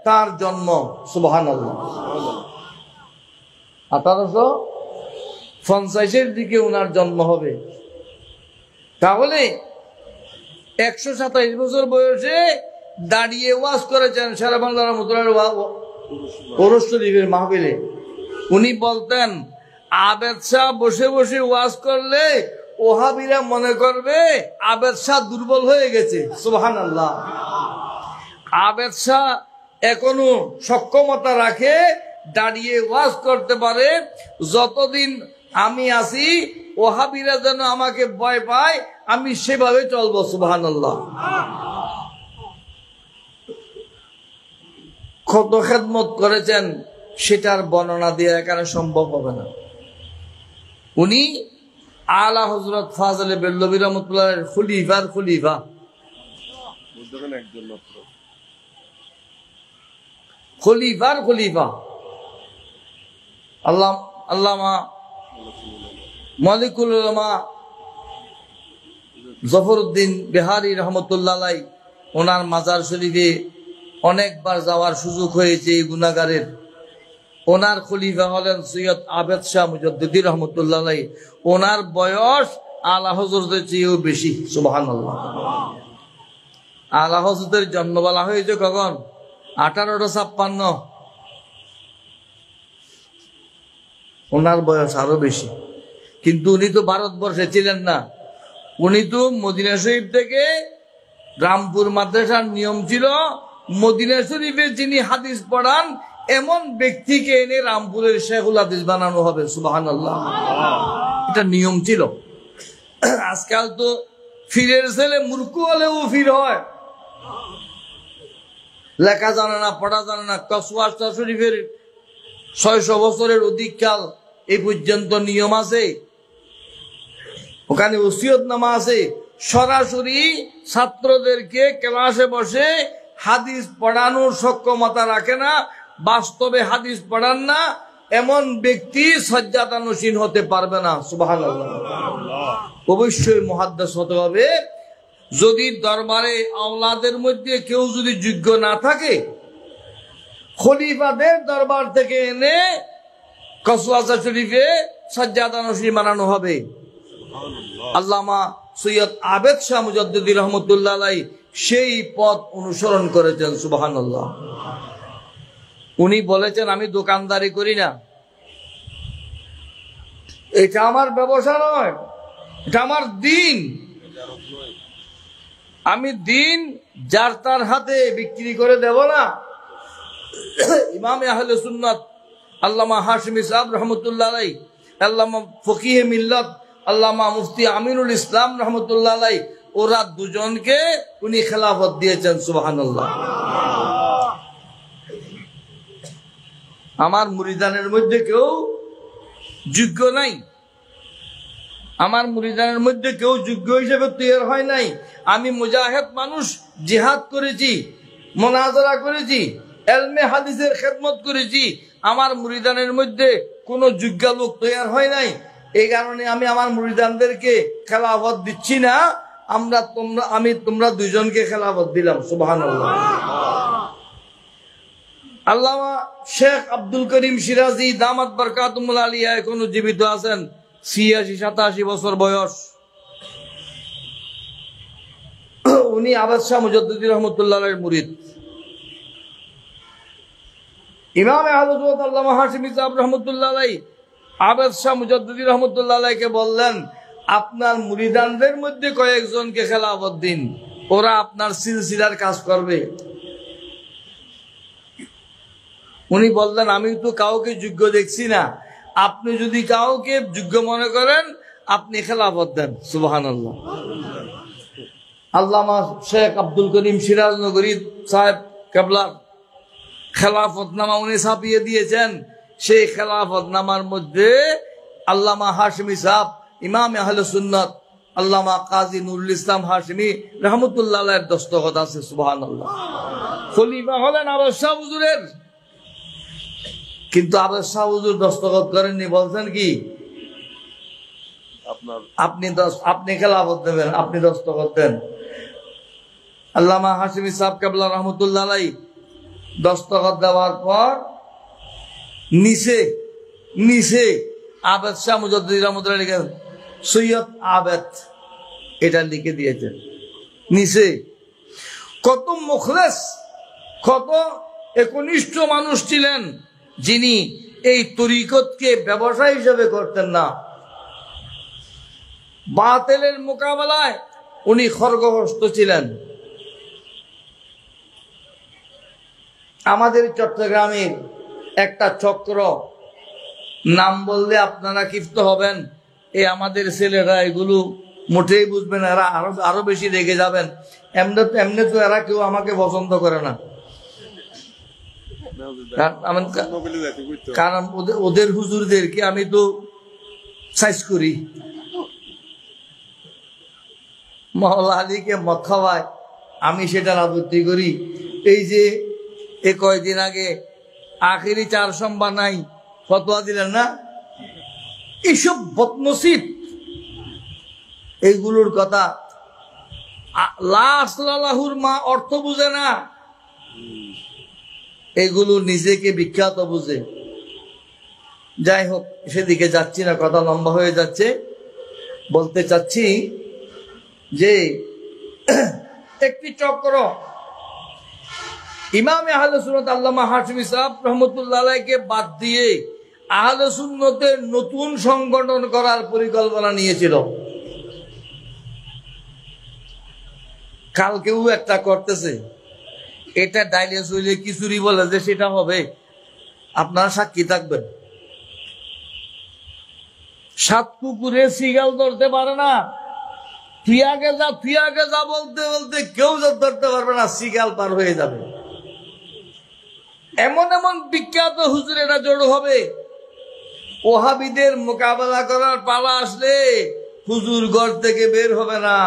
তার জন্ম। সুবহানাল্লাহ। 1850-এর দিকে ওনার জন্ম হবে। তাহলে 127 বছর বয়সে দাঁড়িয়ে ওয়াজ করেছেন সারা বাংলা রহমতুল্লাহ ওরস শরীফের মাহফিলে। উনি বলতেন আবেদ শাহ বসে বসে ওয়াজ করলে ওহাবিরা মনে করবে আবেদ শাহ দুর্বল হয়ে গেছে। সুবহানাল্লাহ। আবেদ শাহ এখনো সক্ষমতা রাখে, দাঁড়িয়ে ওয়াজ করতে পারে। যতদিন আমি আছি ওহাবিরা যেন আমাকে ভয় পায়, আমি সেভাবে চলবো। সুবহানাল্লাহ। কত খেদমত করেছেন সেটার বর্ণনা দিয়ে এখানে সম্ভব হবে না। উনি আলা হযরত ফাজলে বেল্লভী রহমাতুল্লাহর খলিফার খলিফা। খলিফার খলিফা আল্লামা মালিকুল উলামা জফরউদ্দিন বিহারী রহমতুল্লাহ আলাইহি ওনার মাজার শরীফে অনেকবার যাওয়ার সুযোগ হয়েছে। এই গুনাহগারের ওনার খলিফা হলেন সৈয়দ আবেদ শাহ মুজদ্দিদি রহমতুল্লাহ আলাইহি। ওনার বয়স আলা হযরতের চেয়েও বেশি। সুবহানাল্লাহ। আলা হযরতের জন্ম বলা হয়েছে কখন? 1856। ওনার বয়স আরো বেশি, কিন্তু উনি তো ভারতবর্ষে ছিলেন না। উনি তো মদিনা শরীফ থেকে, রামপুর মাদ্রাসার নিয়ম ছিল মদিনা শরীফে যিনি হাদিস পড়ান এমন ব্যক্তিকে এনে রামপুরের শেখুল হাদিস বানানো হবে। সুবহানাল্লাহ। এটা নিয়ম ছিল। আজকাল তো ফিরের ছেলে মূর্খ হলেও ফির হয়, লেখা জানে না, পড়া জানে না। কসওয়াসা শরীফের 600 বছরের অধিক কাল এই পর্যন্ত নিয়ম আছে, ওখানে ওসিয়তনামা আছে। সরাসরি ছাত্রদেরকে ক্লাসে বসে হাদিস পড়ানোর সক্ষমতা রাখে না, বাস্তবে হাদিস পড়ান না, এমন ব্যক্তি সজ্জাদানসীন হতে পারবে না। সুবহানাল্লাহ। অবশ্যই মুহাদ্দিস হতে হবে। যদি দরবারে আওলাদের মধ্যে কেউ যদি যোগ্য না থাকে, খলিফাদের দরবার থেকে এনে কসওয়াসা শরীফে সজ্জাদানসীন বানানো হবে। আল্লামা সৈয়দ আবেদ শাহ মুজদ্দিদি রহমতুল্লাহ আলাইহি সেই পথ অনুসরণ করেছেন। সুবহানাল্লাহ। উনি বলেছেন, আমি দোকানদারি করি না, এটা আমার ব্যবসা নয়, এটা আমার দিন। আমি দিন যার তার হাতে বিক্রি করে দেব না। ইমাম আহলে সুন্নাত আল্লামা হাশমি সাহেব রহমতুল্লাহ আলাইহি, আল্লামা ফকিহে মিল্লাত আল্লামা মুফতি আমিনুল ইসলাম রহমতুল্লাহ আলাইহি, ওরা দুজনকে উনি খেলাফত দিয়েছেন। সুবহানাল্লাহ। আমার মুরিদানের মধ্যে কেউ যোগ্য নাই, আমার মুরিদানের মধ্যে কেউ যোগ্য হিসেবে তৈরি হয় নাই। আমি মুজাহিদ মানুষ, জিহাদ করেছি, মুনাজারা করেছি, ইলমে হাদিসের খেদমত করেছি। আমার মুরিদানের মধ্যে কোনো যোগ্য লোক তৈরি হয় নাই। এই কারণে আমি আমার মুরিদানদেরকে খেলাফত দিচ্ছি না। তোমরা দুইজনকে খেলাফত দিলাম। সুবহানাল্লাহ। আল্লামা শেখ আব্দুল করিম সিরাজি দামাত বরকাতুহুল আলিয়া এখনো জীবিত আছেন, 86-87 বছর বয়স। উনি আবেদ শাহ মুজদ্দিদি রহমতুল্লাহ আলাইহির মুরিদ। ইমাম আহলে সুন্নাত আল্লামা হাশমি সাহেব রহমতুল্লাহ আলাইহি আবেদ শাহ মুজদ্দিদি রহমতুল্লাহ আলাইহিকে বললেন, আপনার মুরিদানদের মধ্যে কয়েকজনকে খেলাফত দিন, ওরা আপনার সিলসিলার কাজ করবে। উনি বললেন, আমি তো কাউকে যোগ্য দেখছি না, আপনি যদি কাউকে যোগ্য মনে করেন আপনি খেলাফত দেন। সুবহানাল্লাহ। আল্লামা শেখ আব্দুল করিম সিরাজ নগরী সাহেব কেবলার খেলাফতনামা উনি ছাপিয়ে দিয়েছেন। সেই খেলাফতনামার মধ্যে আল্লামা হাশমি সাহেব, ইমাম আহলে সুন্নাত আল্লামা কাজী নুরুল ইসলাম হাশমি রহমতুল্লাহ আলাইহির দস্তখত আছে। সুবহানাল্লাহ। খলিফা হলেন আবেদ শাহ হুজুরের, কিন্তু আবেদ শাহ হুজুর দস্তখত করেননি। বলছেন কি, আপনি খেলাফত দেবেন, আপনি দস্তখত দেন। আল্লামা হাশমি সাহেব কেবলা রহমতুল্লাহ আলাইহি দস্তখত দেওয়ার পর নিচে আবেদ শাহ মুজদ্দিদি রহমতুল্লাহ লিখেন সৈয়দ আবেদ, এটা লিখে দিয়েছেন নিচে। কত মুখলেস, কত একনিষ্ঠ মানুষ ছিলেন যিনি এই তরিকতকে ব্যবসা হিসেবে করতেন না। বাতিলের মোকাবেলায় উনি খড়গহস্ত ছিলেন। আমাদের চট্টগ্রামের একটা চক্র, নাম বললে আপনারা ক্ষিপ্ত হবেন, আমাদের ছেলেরা এগুলো মোটেই বুঝবেন, এরা আরো বেশি রেগে যাবেন। এমনি তো এরা কেউ আমাকে পছন্দ করে না, কারণ ওদের হুজুরদেরকে আমি তো সাইজ করি। মহল্লা আলীকে মদ খাওয়ায়, আমি সেটার আপত্তি করি। এই যে কয়দিন আগে আখেরি 4 সোমবার নাই ফতোয়া দিলেন না, এইসব বদনসিব, এইগুলোর কথা লাহুর মা অর্থ বুঝে না, এগুলো নিজেকে বিখ্যাত বুঝে। যাই হোক, সেদিকে যাচ্ছি না, কথা লম্বা হয়ে যাচ্ছে। বলতে চাচ্ছি যে একটি চক্র ইমামে আহলে সুন্নাত আল্লামা হাশমি সাহেব রহমতুল্লাহ আলাইহিকে বাদ দিয়ে আহলে সুন্নতের নতুন সংগঠন করার পরিকল্পনা নিয়েছিল। কালকেও একটা করতেছে, এটা ডাইলে চলে কিছুরি বলে যে সেটা হবে, আপনারা সাক্ষী থাকবেন। সাত পুকুরে সিগাল ধরতে পারে না, তুই আগে যা বলতে বলতে কেউ ধরতে পারবে না, সিগাল পার হয়ে যাবে। এমন এমন বিখ্যাত হুজুরেরা জড়ো হবে, ওহাবিদের মোকাবেলা করার পালা আসলে হুজুর ঘর থেকে বের হবে না।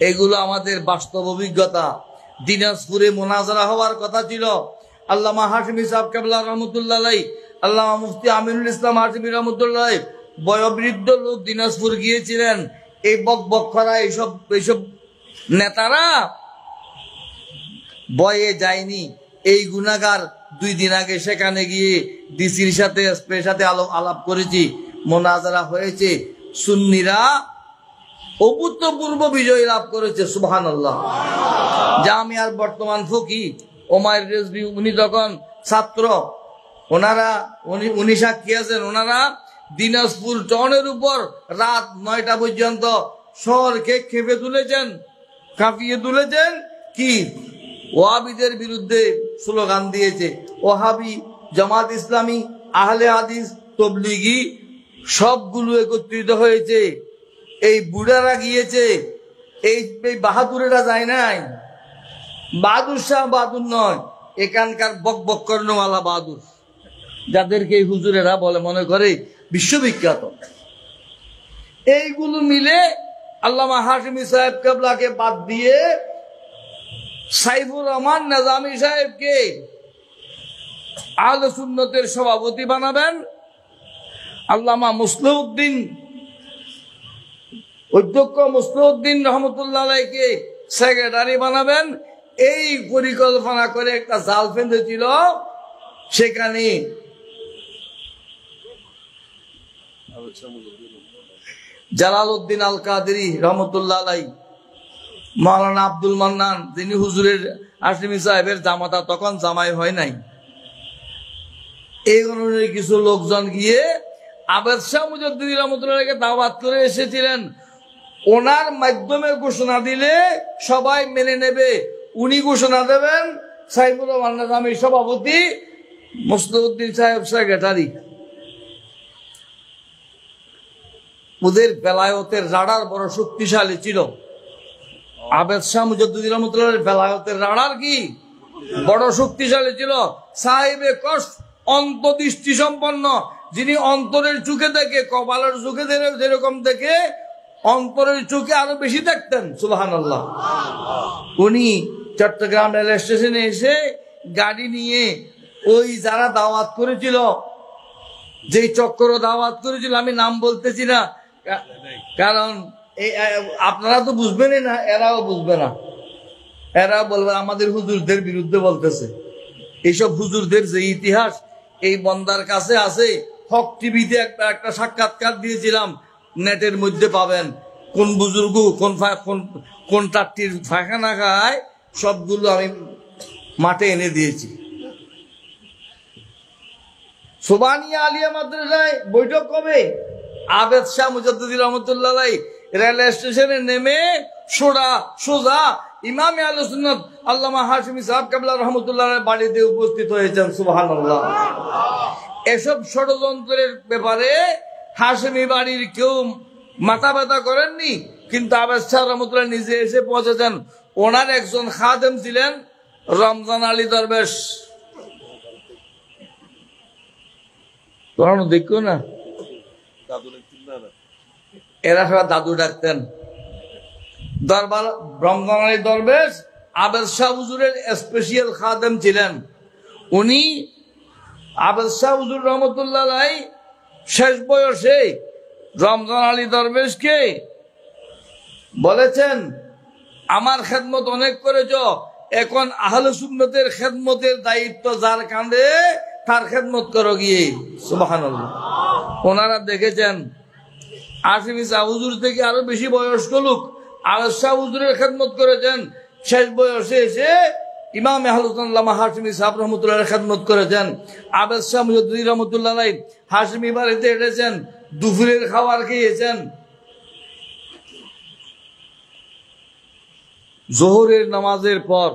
এগুলো আমাদের বাস্তব অভিজ্ঞতা। দিনাজপুরে মোনাজারা হওয়ার কথা ছিল, আল্লামা হাশমি সাহেব কেবলা রহমতুল্লাহ আলাইহি, আল্লামা মুফতি আমিনুল ইসলাম হাশমি রহমতুল্লাহ আলাইহি বয়োবৃদ্ধ লোক দিনাজপুর গিয়েছিলেন। এই বক করা এইসব নেতারা বয়ে যায়নি। এই গুনাহগার 2 দিন আগে সেখানে গিয়ে ডিসির সাথে এসপির সাথে আলাপ করেছি, মোনাজারা হয়েছে, সুন্নিরা অভূতপূর্ব বিজয় লাভ করেছে, সুবহানাল্লাহ। জামিয়ার বর্তমান ফকি ওমায়ের রেজভী, উনি তখন ছাত্র, উনি সাক্ষী আছেন। ওনারা দিনাজপুর টাউনের উপর রাত 9টা পর্যন্ত শহরকে কাঁপিয়ে তুলেছেন। কি ওয়াহাবিদের বিরুদ্ধে স্লোগান দিয়েছে, ওয়াহাবি, জামাত ইসলামী, আহলে হাদিস, তবলিগি সবগুলো একত্রিত হয়েছে। এই বুড়ারা গিয়েছে, এই বাহাদুরেরা যায় নাই। বাহাদুর শাহ বাহাদুর নয়, এখানকার বক কর্ণওয়ালা বাহাদুর, যাদেরকে এই হুজুরেরা বলে মনে করে বিশ্ববিখ্যাত। এইগুলো মিলে আল্লামা হাশমি সাহেব কেবলাকে বাদ দিয়ে সাইফুর রহমান নিজামী সাহেবকে আহলে সুন্নতের সভাপতি বানাবেন, আল্লামা মুসলিউদ্দিন অধ্যক্ষ মুসলিউদ্দিন রহমতুল্লাহ আলাইহিকে সেক্রেটারি বানাবেন। এই পরিকল্পনা করে একটা জাল ফেলেছিল। সেখানে জালালউদ্দিন আল কাদেরী রহমতুল্লাহ আলাইহি, মাওলানা আব্দুল মান্নান, যিনি হুজুরের হাশমি সাহেবের জামাতা, তখন জামাই হয় নাই, এই ধরনের কিছু লোকজন গিয়ে আবেদ শাহ মুজাদ্দিদি রহমতুল্লাহকে দাওয়াত করে এসেছিলেন। ওনার মাধ্যমে ঘোষণা দিলে সবাই মেনে নেবে, উনি ঘোষণা দেবেন, সাইফুর রহমান নিজামী সভাপতি, মুসলিউদ্দিন সাহেব সেক্রেটারি। ওদের বেলায়তের রাডার বড় শক্তিশালী ছিল। আবেদ শাহ মুজাদ্দিদি রহমতুল্লাহর বেলায়তের রাডার কি বড় শক্তিশালী ছিল। সাহেবে কষ্ট, অন্তদৃষ্টি সম্পন্ন, যিনি অন্তরের চোখে দেখে, কপালের চোখে যেরকম দেখে, অন্তরের চোখে আরো বেশি দেখতেন, সুবহানাল্লাহ। উনি চট্টগ্রাম রেল স্টেশনে এসে গাড়ি নিয়ে ওই যারা দাওয়াত করেছিল, যেই চক্র দাওয়াত করেছিল, আমি নাম বলতেছি না কারণ আপনারা তো বুঝবেনই না, এরাও বুঝবে না। এরা বলবে আমাদের হুজুরদের বিরুদ্ধে বলতেছে। এইসব হুজুরদের যে ইতিহাস এই বন্দার কাছে আছে। হক টিভিতে একটা সাক্ষাৎকার দিয়েছিলাম, নেটের মধ্যে পাবেন। কোন বুজুর্গ কোন টাট্টির ফাঁকানা খায়, সবগুলো আমি মাঠে এনে দিয়েছি। সোবানিয়া আলিয়া মাদ্রাসায় বৈঠক কবে? আবেদ শাহ মুজাদ্দিদি রহমতুল্লাহ আলাইহি রেল স্টেশনে নেমে সোজা ইমামে আহলে সুন্নাত আল্লামা হাশমি সাহেব কেবলা রহমতুল্লাহ বাড়িতে উপস্থিত হয়েছেন, সুবহানাল্লাহ। এসব ষড়যন্ত্রের ব্যাপারে হাশমি বাড়ির কেউ মাথা ব্যথা করেননি, কিন্তু আবেদ শাহ রহমতুল্লাহ নিজে এসে পৌঁছেছেন। ওনার একজন খাদেম ছিলেন রমজান আলী দরবেশ, দেখো না, এরা সবাই দাদু ডাকতেন। দরবার রমজান আলী দরবেশ আবেদ শাহ হুজুরের স্পেশাল খাদেম ছিলেন। উনি আবেদ শাহ হুজুর রহমতুল্লাহ আলাইহি শেষ বয়সে রমজান আলী দরবেশকে বলেছেন, আমার খেদমত অনেক করেছ, এখন আহলে সুন্নতের খেদমতের দায়িত্ব যার কাঁধে তার খেদমত করো গিয়ে। সুবহানাল্লাহ। ওনারা দেখেছেন হাশিমি শাহ হুজুর থেকে আরো বেশি বয়স্ক লোক আবেদ শাহ হুজুরের খেদমত করেছেন। শেষ বয়সে এসে ইমাম আহলুল্লাহ হাশিমি সাহেব রহমতুল্লাহ খেদমত করেছেন। আবেদ শাহ মুজাদ্দিদ রহমতুল্লাহ হাশিমি বাড়িতে এসেছেন, দুপুরের খাবার খেয়েছেন। জোহরের নামাজের পর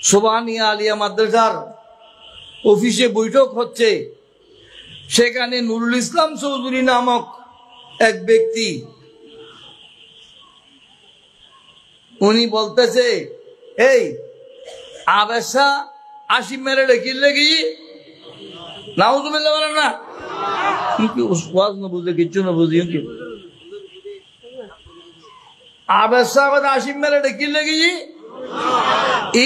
সোবানিয়া আলিয়া মাদ্রাসার অফিসে বৈঠক হচ্ছে। সেখানে নুরুল ইসলাম চৌধুরী নামক এক ব্যক্তি, উনি বলতেছে, এই আবেশা আসিম মেরে রেখে লেগি নাউজুবিল্লাহ বলেন না, ওয়াজ না বুঝে কিচ্ছু না বুঝি কি আবেশা আসিম মেরে রেখে লেগি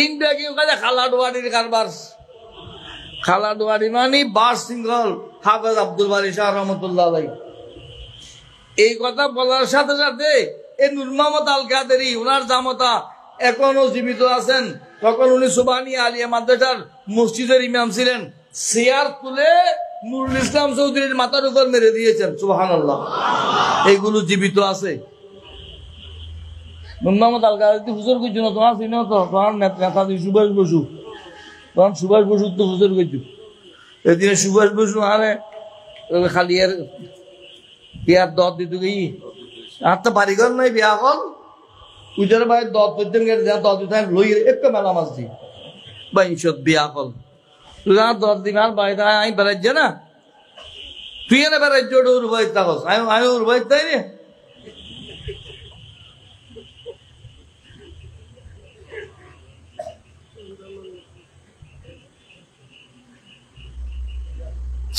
ইন্ডিয়া কি কাজে খালাডোয়ারির কারবার। খালাডোয়ারি মানে বাস সিংহল হাফেজ আব্দুল বারী শাহ রহমতুল্লাহ আলাইহি। এই কথা বলার সাথে সাথে এই নূর মোহাম্মদ আল কাদেরী উনার জামতা এখনো জীবিত আছেন। তখন উনি সুবহানিয়া আলিয়া মাদ্রাসার মসজিদের ইমাম ছিলেন। চেয়ার তুলে নুরুল ইসলাম চৌধুরীর মাথার উপর মেরে দিয়েছেন। সুবহানাল্লাহ। এইগুলো জীবিত আছে। নূর মোহাম্মদ আল কাদেরী হুজুর কইছো না, তোমার চিনো তো, তোমার নেতা সুভাষ বসু, তখন সুভাষ বসু তো হুজুর কইছো। এদিনে সুভাষ বসু আরে খালি এর বিয়ার দত দিত গই আর তো বাড়িঘর নাই, বিয়া হল উজার ভাই দত পর্যন্ত দত দিতে লই একটু মেলা মাছ দি বা ইসত বিয়া হল তুই দত দিন আর বাড়িতে আমি বেড়াইছে না, তুই এনে বেড়াইছ ওর বাড়ি থাকস, আমি ওর বাড়ি তাই রে।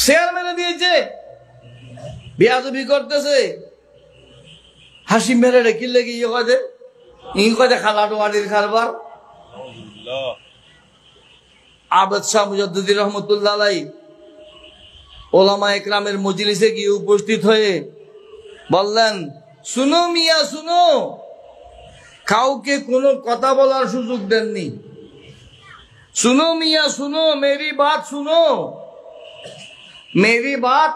শেয়ার মেরে দিয়েছে, বিয়াদবি করতেছে। হাসি মেরে রেখে লেগে ইয়ে কাজে কাজে খালাডোয়ারির কারবার। আবেদ শাহ মুজাদ্দিদ রহমতুল্লাহ আলাইহি ওলামা একরামের মজলিসে গিয়ে উপস্থিত হয়ে বললেন, শুনো মিয়া শুনো, কাউকে কোনো কথা বলার সুযোগ দেননি। सुनो मियाँ सुनो, मेरी बात सुनो, मेरी बात।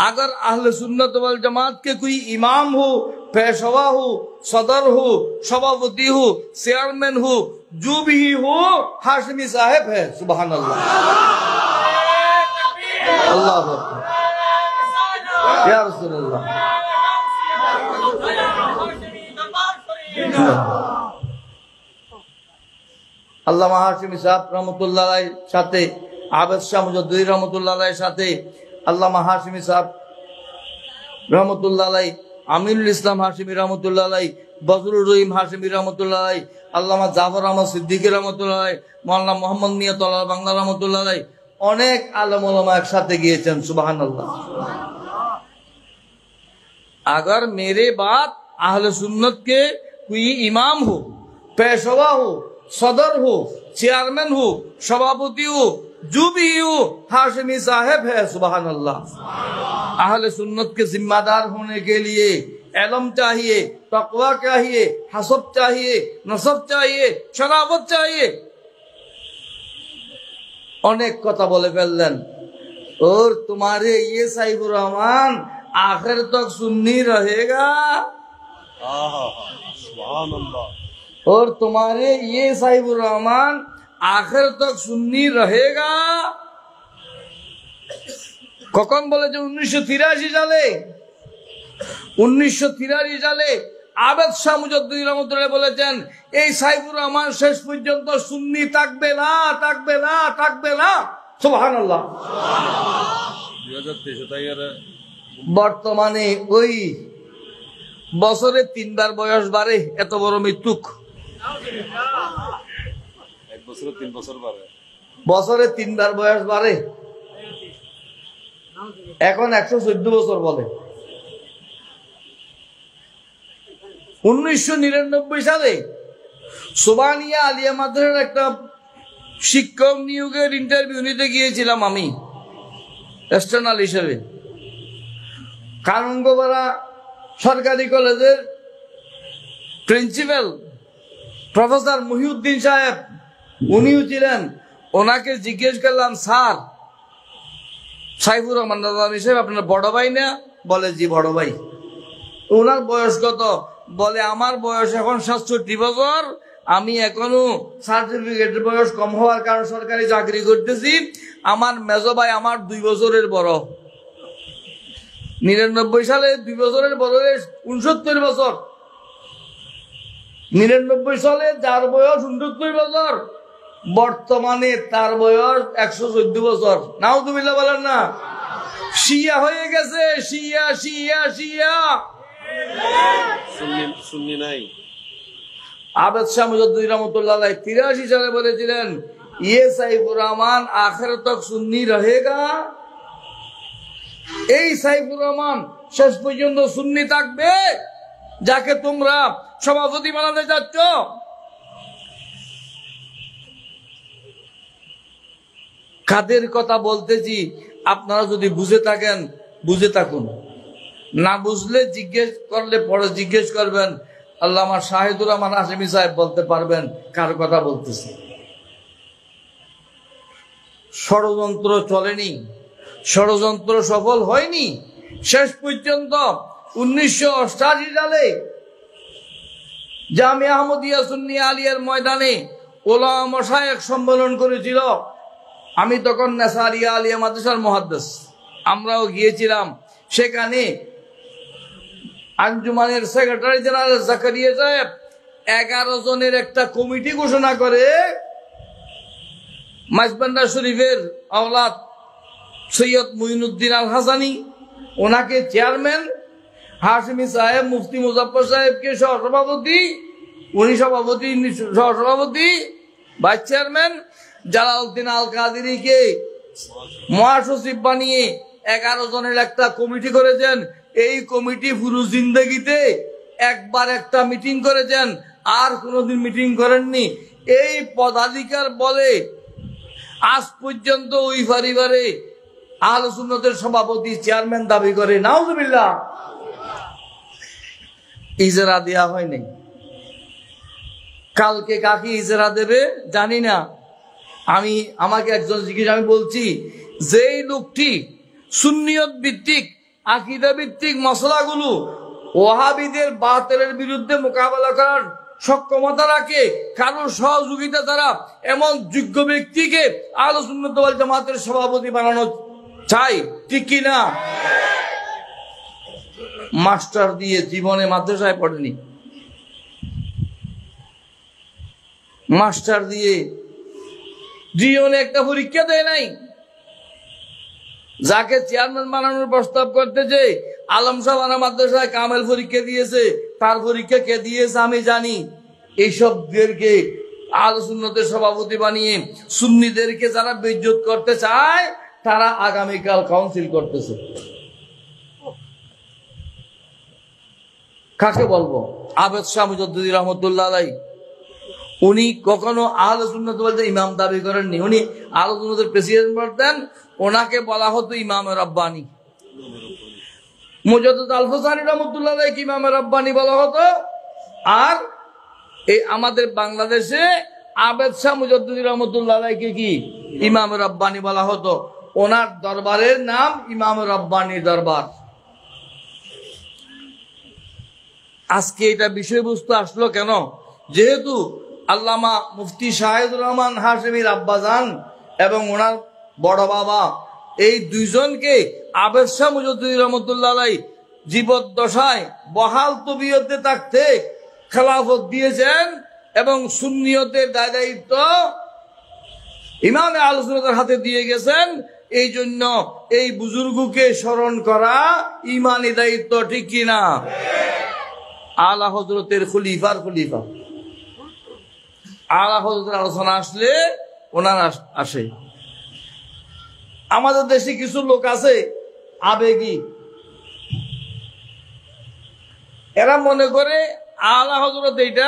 अगर अहले सुन्नत वल जमात के कोई इमाम हो, पेशवा हो, सदर हो, सभापति हो, चेयरमैन हो, जो भी हो, हाशमी साहब है। सुभान अल्लाह, अल्लाह अकबर, या रसूल अल्लाह। আল্লামা হাশিমি সাহেব রহমতুল্লাহ আলাইহির সাথে আবেদ শাহ মুজাদ্দিদ রহমতুল্লাহ আলাইহির সাথে আল্লামা হাশিমি সাহেব রহমতুল্লাহ আলাইহি, আমিনুল ইসলাম হাশিমি রহমতুল্লাহ আলাইহি, বজরুর রহিম হাশিমি রহমতুল্লাহ আলাইহি, আল্লামা জাফর আহমদ সিদ্দিকী রহমতুল্লাহ আলাইহি, মাওলানা মোহাম্মদ মিয়া তলাল বাংলা রহমতুল্লাহ আলাইহি, অনেক আলেম ওলামা একসাথে গিয়েছেন। সুবহানাল্লাহ। अगर मेरे बात अहले सुन्नत के कोई इमाम हो, पेशवा हो, सदर हो, चेयरमैन हो, सभापति हो, जो भी हो, हाशमी साहब है। सुभान अल्लाह। अहले सुन्नत के जिम्मेदार होने के लिए इल्म चाहिए, तकवा चाहिए, हसब चाहिए, नसब चाहिए, शराफत चाहिए। अनेक कथा बोले फैलन। और तुम्हारे ये साहिबुर रहमान आखिर तक सुन्नी रहेगा, और तुम्हारे ये साहिबुर रहमान आखिर तक सुन्नी रहेगा। কখন বলেছে? 1983 সালে। 1983 সালে আবেদ শাহ মুজাদ্দিদ রহমতুল্লাহ বলেছেন, এই সাইফুর রহমান শেষ পর্যন্ত সুন্নি থাকবে না, থাকবে না, থাকবে না। সুবহানাল্লাহ। বর্তমানে ওই বছরে 3 বার বয়স বাড়ে, এত বড় মৃত্যুক। বছরে 3 বার বয়স বাড়ে, এখন 114 বছর বলে। 1999 সালে সুবহানিয়া আলিয়া মাদ্রাসার একটা শিক্ষক নিয়োগের ইন্টারভিউ নিতে গিয়েছিলাম আমি এক্সটার্নাল হিসেবে। কানুনগোপাড়া সরকারি কলেজের প্রিন্সিপাল প্রফেসর মহিউদ্দিন সাহেব উনিও ছিলেন। ওনাকে জিজ্ঞেস করলাম, স্যার সাইফুর রহমান রাজানী সাহেব আপনার বড় ভাই না? বলে জি বড় ভাই। ওনার বয়স কত? বলে আমার বয়স এখন 67 বছর, আমি এখনো সার্টিফিকেটের বয়স কম হওয়ার কারণে সরকারি চাকরি করতেছি। আমার মেজো ভাই আমার 2 বছরের বড়। 99 সালে 2 বছরের বড় 69 বছর। 99 সালে যার বয়স 69 বছর, বর্তমানে তার বয়স 114 বছর। নাউজুবিল্লাহ বলেন না? শিয়া হয়ে গেছে, শিয়া শিয়া শিয়া। সুন্নি নাই। আবেদ শাহ মুজাদ্দিদ রহমতুল্লাহ 83 সালে বলেছিলেন, ইয়ে সাইফুর রহমান আখিরাত তক সুন্নি রহেগা। এই সাইফুর রহমান শেষ পর্যন্ত সুন্নি থাকবে, যাকে তোমরা সভাপতি বানাতে যাচ্ছ। কাদের কথা বলতেছি আপনারা যদি বুঝে থাকেন বুঝে থাকুন, না বুঝলে জিজ্ঞেস করলে পরে জিজ্ঞেস করবেন। আল্লামা শাহিদুর রহমান হাশেমি সাহেব বলতে পারবেন কার কথা বলতেছি। ষড়যন্ত্র চলেনি, ষড়যন্ত্র সফল হয়নি। শেষ পর্যন্ত 1988 সালে জামিয়া আহমদিয়া সুন্নি আলিয়ার ময়দানে ওলামা মাশায়েখ সম্মেলন করেছিল। আমি তখন নেসারিয়া আলিয়া মাদ্রাসার মুহাদ্দিস, আমরাও গিয়েছিলাম। সেখানে আঞ্জুমানের সেক্রেটারি জেনারেল জাকারিয়া সাহেব 11 জনের একটা কমিটি ঘোষণা করে। মাইজবান্ডার শরীফের আওলাদ সৈয়দ মুইনুদ্দিন আল হাসানি, ওনাকে চেয়ারম্যান, হাশমি সাহেব মুফতি মুজাফফর সাহেবকে সহসভাপতি, উনি সভাপতি সহসভাপতি ভাইস চেয়ারম্যান, জালালউদ্দিন আল কাদেরীকে মহাসচিব বানিয়ে 11 জনের একটা কমিটি করেছেন। এই কমিটি পুরো জিন্দগিতে একবার একটা মিটিং করেছেন, আর কোনোদিন মিটিং করেননি। এই পদাধিকার বলে আজ পর্যন্ত ওই পরিবারে আহলে সুন্নতের সভাপতি চেয়ারম্যান দাবি করে। নাউজুবিল্লাহ। ইজারা দেয়া হয়নি। কালকে কাকে ইজারা দেবে জানি না। আমাকে একজন জিজ্ঞেস, আমি বলছি যেই লোকটি সুন্নিয়ত ভিত্তিক আকীদা ভিত্তিক মসলাগুলো ওয়াহাবিদের বাতিলের বিরুদ্ধে মোকাবেলা করার সক্ষমতা রাখে, কারোর সহযোগিতা দ্বারা এমন যোগ্য ব্যক্তিকে আহলে সুন্নাত ওয়াল জামাতের সভাপতি বানানো চাই, ঠিক কি না? মাস্টার দিয়ে জীবনে মাদ্রাসায় পড়েনি, মাস্টার দিয়ে জীবনে একটা পরীক্ষা দেয় নাই। যাকে চেয়ারম্যান বানানোর প্রস্তাব করতেছে আলম সাহেব মাদ্রাসায় কামেল পরীক্ষা দিয়েছে, তার পরীক্ষা কে দিয়েছে আমি জানি। এইসবদেরকে আহলে সুন্নতের সভাপতি বানিয়ে সুন্নিদেরকে যারা বেইজ্জত করতে চায় তারা আগামীকাল কাউন্সিল করতেছে। কাকে বলবো? আবেদ শাহ মুজাদ্দিদ রহমতুল্লাহ আলাইহি, উনি কখনো আহলে সুন্নাত বলতে ইমাম দাবি করেননি। উনি আহলে সুন্নাতের প্রেসিডেন্ট বলতেন, ওনাকে বলা হতো ইমামে রব্বানি। মুজাদ্দিদ আল হোসানি রহমতুল্লাহ আলাইহি ইমামে রব্বানি বলা হতো। আর এই আমাদের বাংলাদেশে আবেদ শাহ মুজাদ্দিদ রহমতুল্লাহ আলাইহি কি ইমামে রব্বানি বলা হতো। ওনার দরবারের নাম ইমামে রব্বানি দরবার। আজকে এটা বিষয়বস্তু আসলো কেন? যেহেতু আল্লামা মুফতি শাহিদুর রহমান হাশেমির আব্বাজান এবং ওনার বড় বাবা এই দুইজনকে আবেদ শাহ মুজাদ্দিদ রহমতুল্লাহ আলাইহি জীবদ্দশায় বহাল তবিয়তে থাকতে খেলাফত দিয়েছেন এবং সুন্নিয়তের দায়িত্ব ইমামে আহলে সুন্নাতের হাতে দিয়ে গেছেন। এই জন্য এই বুজুর্গকে স্মরণ করা ইমানি দায়িত্ব, ঠিক কিনা? আলা হযরতের খলিফার খলিফা, আলা হযরতের আলোচনা আসলে ওনার আসে। আমাদের দেশে কিছু লোক আছে আবেগী, এরা মনে করে আলা হযরত এইটা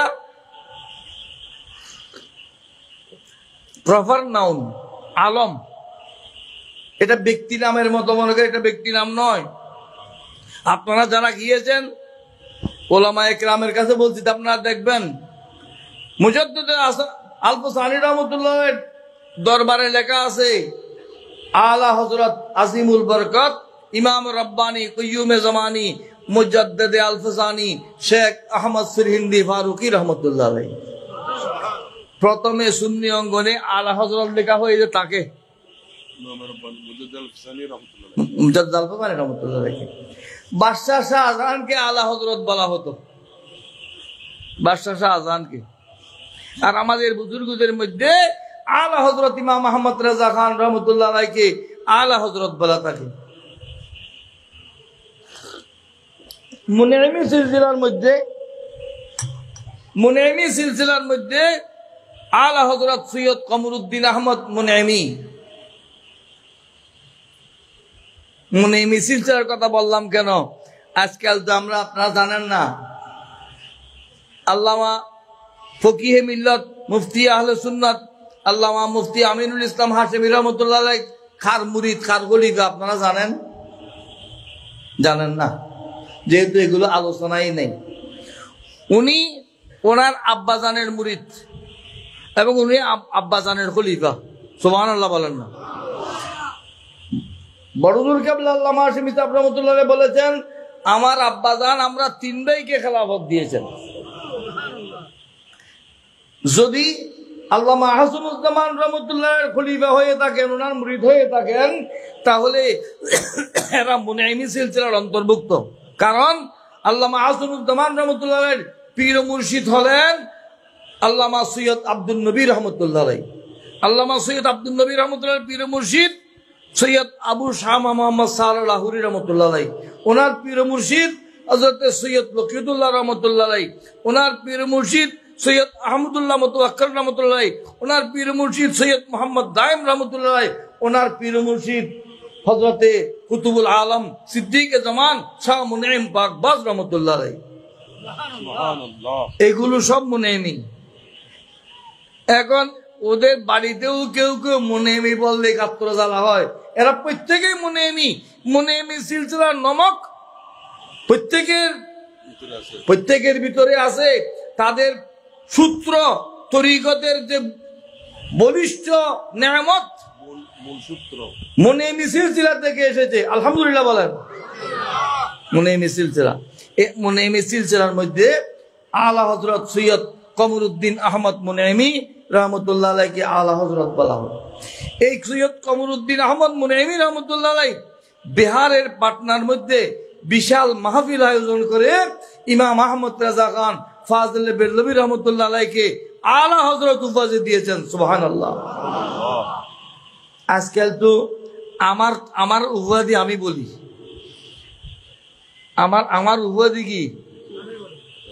প্রপার নাউন, আলম, এটা ব্যক্তি নামের মতো মনে করে, এটা ব্যক্তি নাম নয়। আপনারা যারা গিয়েছেন ওলামায়ে কেরামের কাছে বলছি, আপনারা দেখবেন মুজাদ্দিদ আল হোসানি রহমতুল্লাহ দরবারে লেখা আছে আলা হযরত আজিমুল বরকত ইমাম রব্বানি কুয়ুমে জামানি মুজাদ্দিদে আল-ফাসানি শেখ আহমদ সিরহিন্দি ফারুকি রহমতুল্লাহ আলাইহি। প্রথমে সুন্নি অঙ্গনে আলা হযরত লেখা হয়েছে তাকে মুজাদ্দিদ আল-ফাসানি রহমতুল্লাহ আলাইহি। বাদশাহ শাহজাহানকে আলা হযরত বলা হতো, বাদশাহ শাহজাহানকে। আর আমাদের বুজুর্গদের মধ্যে আলা হযরত ইমাম আহমদ রেজা খান রহমতুল্লাহ আলাইহিকে আলা হযরত বলা থাকে। মুনাইমি সিলসিলার মধ্যে আলা হযরত সৈয়দ কমরুদ্দিন আহমদ মুনাইমি সিলসিলার কথা বললাম কেন? আজকাল তো আপনারা জানেন না, আল্লামা ফকিহে মিল্লত মুফতি আহলে সুন্নাত আল্লামা মুফতি আমিনুল ইসলাম হাশেমি রহমতুল্লাহ আলাইহি খার মুরিদ, খার খলিফা। আপনারা জানেন না, যেহেতু এগুলো আলোচনাই নেই। উনি ওনার আব্বাজানের মুরিদ এবং উনি আব্বাজানের খলিফা। সুবহানাল্লাহ বলেন না? বড়দুর কেবলা আল্লামা হাশেমি সাহেব রহমতুল্লাহ আলাইহি বলেছেন, আমার আব্বাজান আমরা 3 ভাইকে খেলাফত দিয়েছেন। যদি আল্লামা হাসানুজ্জামান রহমতুল্লাহের খলিফা হয়ে থাকেন, ওনার মুরিদ হয়ে থাকেন, তাহলে এরা মুনাইমি সিলসিলার অন্তর্ভুক্ত। কারণ আল্লামা হাসানুজ্জামান রহমতুল্লাহের পীর ও মুর্শিদ হলেন আল্লামা সৈয়দ আব্দুল নবী রহমতুল্লাহ আলাইহি। আল্লামা সৈয়দ আব্দুল নবী রহমতুল্লাহের পীর ও মুর্শিদ সৈয়দ আবু শামা মোহাম্মদ সারা লাহুরি রহমতুল্লাহ আলাইহি। ওনার পীর ও মুর্শিদ হযরত সৈয়দ লকিয়তুল্লাহ রহমতুল্লাহ আলাইহি। ওনার পীর ও মুর্শিদ সৈয়দ আহমদুল্লাহ মুতাওয়াক্কিল রহমতুল্লাহ আলাইহি। ওনার পীর ও মুর্শিদ সৈয়দ মোহাম্মদ দাইম রহমতুল্লাহ আলাইহি। ওনার পীর ও মুর্শিদ হযরতে কুতুবুল আলম সিদ্দিক জামান শাহ মুনঈম বাগবাজ রহমতুল্লাহ আলাইহি। সুবহানাল্লাহ। এগুলো সব মুনাইমি। এখন ওদের বাড়িতেও কেউ কেউ মুনাইমি বললে কাতর জ্বালা হয়। এরা প্রত্যেকেই মুনাইমি সিলসিলার নমক প্রত্যেকের ভিতরে আছে। তাদের সূত্র তরিকতের যে বলিষ্ঠ নেয়ামত মূল সূত্র মুনাইমি সিলসিলা থেকে এসেছে। আলহামদুলিল্লাহ বলেন। মুনাইমি সিলসিলার মধ্যে আলা হযরত সৈয়দ কমরুদ্দিন আহমদ মুনাইমি রহমতুল্লাহ আলাইহি আলা হযরত বলা হয়। এই সৈয়দ কমরুদ্দিন আহমদ মুনাইমি রহমতুল্লাহ আলাইহি বিহারের পাটনার মধ্যে বিশাল মাহফিল আয়োজন করে ইমাম আহমদ রেজা খান ফাজলে বেরলভী রহমতুল্লাহ আলাইহিকে আলা হযরত উপাধি দিয়েছেন। সুবহানাল্লাহ। আজকাল তো আমার উপাধি আমি বলি, আমার উপাধি কি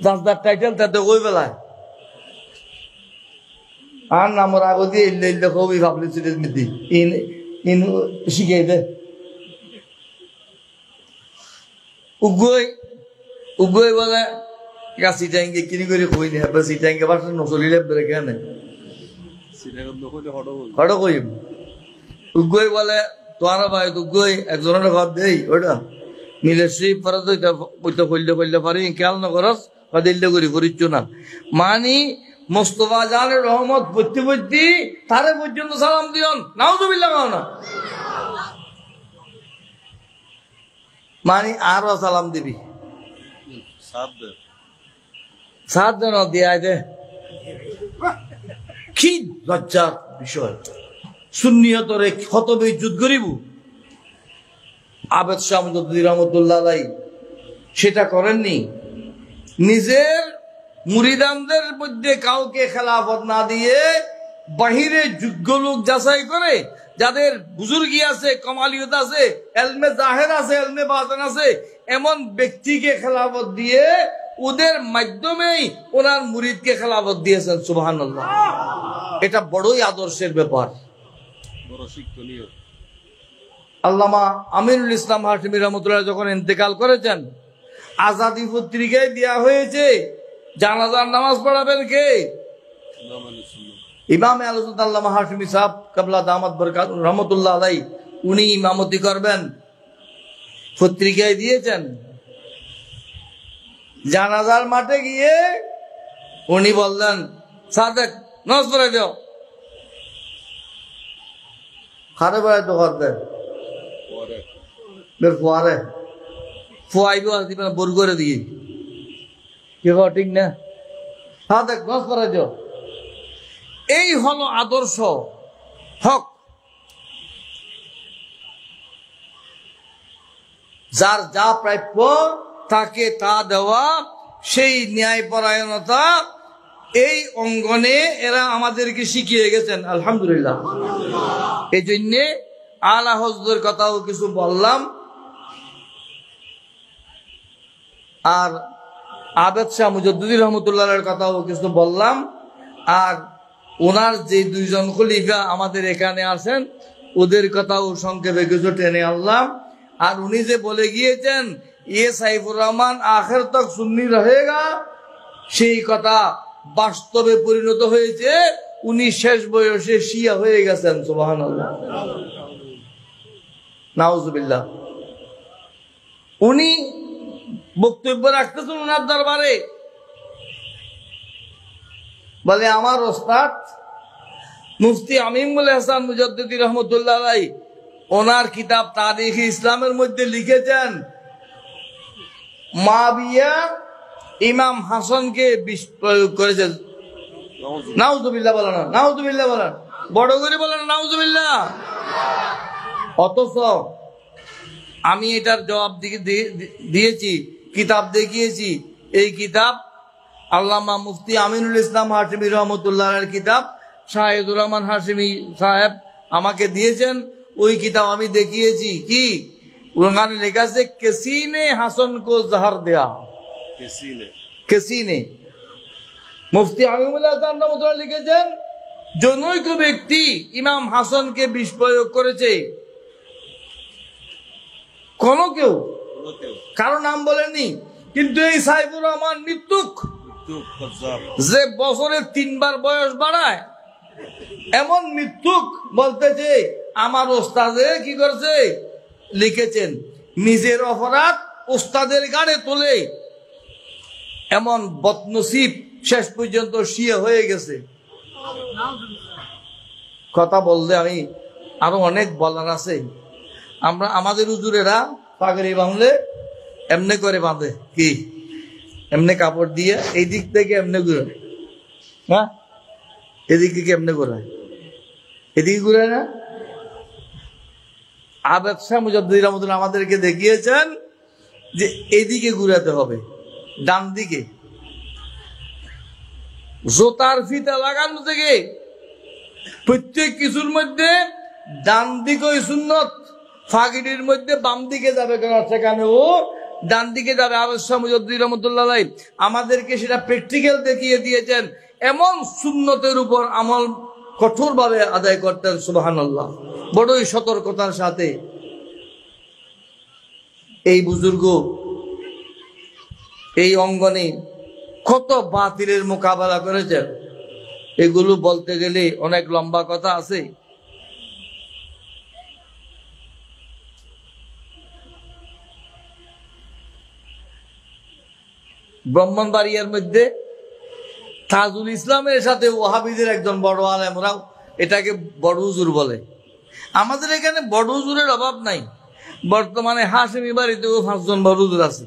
দাসদার টাইটেল তাতে ওই বেলায় আর নামর আগে দিয়ে ইল্লে কবি ভাবলি সিরিজ মিদি ইন শিখাই দে উগই বলে সিটাঙ্গে কিনি করে কই নি হবে সিটাঙ্গে ভাষা নচলিলে বেরে কেন হড় কইম উগই বলে তোরা ভাই উগই একজনের ঘর দেই ওটা মিলে শ্রী ফরজ ওইটা করলে পারি খেয়াল না করস দিল্লে করি করিচ্ছ না মানি মোস্তফা জানের রহমত বর্তি তারে পর্যন্ত সালাম দিয়ন নাউজুবিল্লাহ না মানি আরো সালাম দিবি সাত জন দিয়ে দে। কি লজ্জার বিষয়! সুন্নিয়তরে ক্ষত বিদ্যুৎ করিব আবেদ শাহ মুজাদ্দিদ রহমতুল্লাহ আলাইহি সেটা করেননি। নিজের মুরিদানদের মধ্যে কাউকে খেলাফত না দিয়ে বাহিরে যোগ্য লোক যাচাই করে, যাদের বুজুর্গি আছে, কমালিয়ত আছে, এলমে জাহের আছে, এলমে বাতিন আছে, এমন ব্যক্তিকে খেলাফত দিয়ে ওদের মাধ্যমেই ওনার মুরিদকে খেলাফত দিয়েছেন। সুবহানাল্লাহ। এটা বড়ই আদর্শের ব্যাপার, বড় শিক্ষণীয়। আল্লামা আমিনুল ইসলাম হাশেমি রহমতুল্লাহ যখন ইন্তেকাল করেছেন, আজাদি পত্রিকায় দেওয়া হয়েছে জানাজার নামাজ পড়াবেন কে? ইমামে আহলে সুন্নাত আল্লামা হাশেমি সাহেব কাবলা দামাত বরকাত রহমতুল্লাহ আলাইহি উনি ইমামতি করবেন, পত্রিকায় দিয়েছেন। জানাজার মাঠে গিয়ে উনি বললেন সাদেক নামাজ পড়াই দাও। হারে বেড়ায় তো করতে পরে বের ফোয়ারে ফোয়াইব আর দিবে না বোর করে দিয়ে কি কও ঠিক না? হ্যাঁ দেখ নস করাই দিও। এই হলো আদর্শ হক। যার যা প্রাপ্য তাকে তা দেওয়া, সেই ন্যায়পরায়ণতা এই অঙ্গনে এরা আমাদেরকে শিখিয়ে গেছেন, আলহামদুলিল্লাহ। এই জন্যে আলা হজরতের কথাও কিছু বললাম, আর আবেদ শাহ মুজদ্দিদি রহমতুল্লাহের কথাও কিছু বললাম, আর ওনার যে দুইজন খলিফা আমাদের এখানে আছেন ওদের কথাও সংক্ষেপে কিছু টেনে আনলাম। আর উনি যে বলে গিয়েছেন ये সাইফুর রহমান আখের তক সুন্নি রহেগা, সেই কথা বাস্তবে পরিণত হয়েছে। উনি শেষ বয়সে শিয়া হয়ে গেছেন, সুবহানাল্লাহ, নাউজুবিল্লাহ। উনি বক্তব্য রাখতেছেন ওনার দরবারে, বলে আমার ওস্তাদ মুফতি আমিনুল হাসান মুজাদ্দিদি রহমতুল্লাহ আলাইহি ওনার কিতাব তারিখ ইসলামের মধ্যে লিখেছেন মুআবিয়া ইমাম হাসানকে বিষ প্রয়োগ করেছেন। নাউজুবিল্লাহ বলেন না, নাউজুবিল্লাহ বলেন, বড় করে বলেন নাউজুবিল্লাহ। অথচ আমি এটার জবাব দিয়েছি, কিতাব দেখিয়েছি। এই কিতাব আল্লামা মুফতি আমিনুল ইসলাম হাশিমি রহমতুল্লাহের কিতাব, শাহিদুর রহমান হাশিমি সাহেব আমাকে দিয়েছেন। ওই কিতাব আমি দেখিয়েছি। কি ওখানে লেখা আছে, কিসি নে হাসান কো জহর দেয়া, কিসি নে। মুফতি আমিনুল হাসান রহমতুল্লাহ লিখেছেন, জনৈক ব্যক্তি ইমাম হাসানকে বিষ প্রয়োগ করেছে। কোন কেউ কারো নাম বলেনি, কিন্তু এই সাইফুর রহমান মৃত্যুক, যে বছরে 3 বার বয়স বাড়ায়, এমন মৃত্যুক বলতেছে আমার ওস্তাদে কি করছে, লিখেছেন। নিজের অপরাধ ওস্তাদের গাড়ে তোলে, এমন বদনসিব শেষ পর্যন্ত শিয়া হয়ে গেছে। কথা বললে আমি আরো অনেক বলার আছে। আমরা আমাদের হুজুরেরা পাগড়ি বাঁধলে এমনি করে বাঁধে, কি এমনি কাপড় দিয়ে এই দিক থেকে এমনি ঘুরে, হ্যাঁ এদিক থেকে এমনি ঘুরায়, এদিকে ঘুরায় না। আবেদ শাহ মুজাদ্দিদি রহমতুল্লাহ আমাদেরকে দেখিয়েছেন যে এদিকে ঘুরাতে হবে, ডান দিকে। জোতার ফিতা লাগানো থেকে প্রত্যেক কিছুর মধ্যে ডান দিকে সুন্নত, ফাগিটির মধ্যে বাম দিকে যাবে, কারণ সেখানেও ডান দিকে যাবে। আবেদ শাহ মুজাদ্দিদি রহমতুল্লাহ আমাদেরকে সেটা প্র্যাকটিক্যাল দেখিয়ে দিয়েছেন। এমন সুন্নতের উপর আমল কঠোরভাবে আদায় করতেন, সুবহানাল্লাহ, বড়ই সতর্কতার সাথে। এই বুজুর্গ এই অঙ্গনে কত বাতিলের মোকাবেলা করেছেন, এগুলো বলতে গেলে অনেক লম্বা কথা আছে। ব্রাহ্মণবাড়িয়ার মধ্যে তাজুল ইসলামের সাথে ওয়াহাবিদের একজন বড় আলেম, ওরাও এটাকে বড় হুজুর বলে। আমাদের এখানে বড় হুজুরের অভাব নাই। বর্তমানে হাশিমি বাড়িতেও 5 জন বড় হুজুর আছে,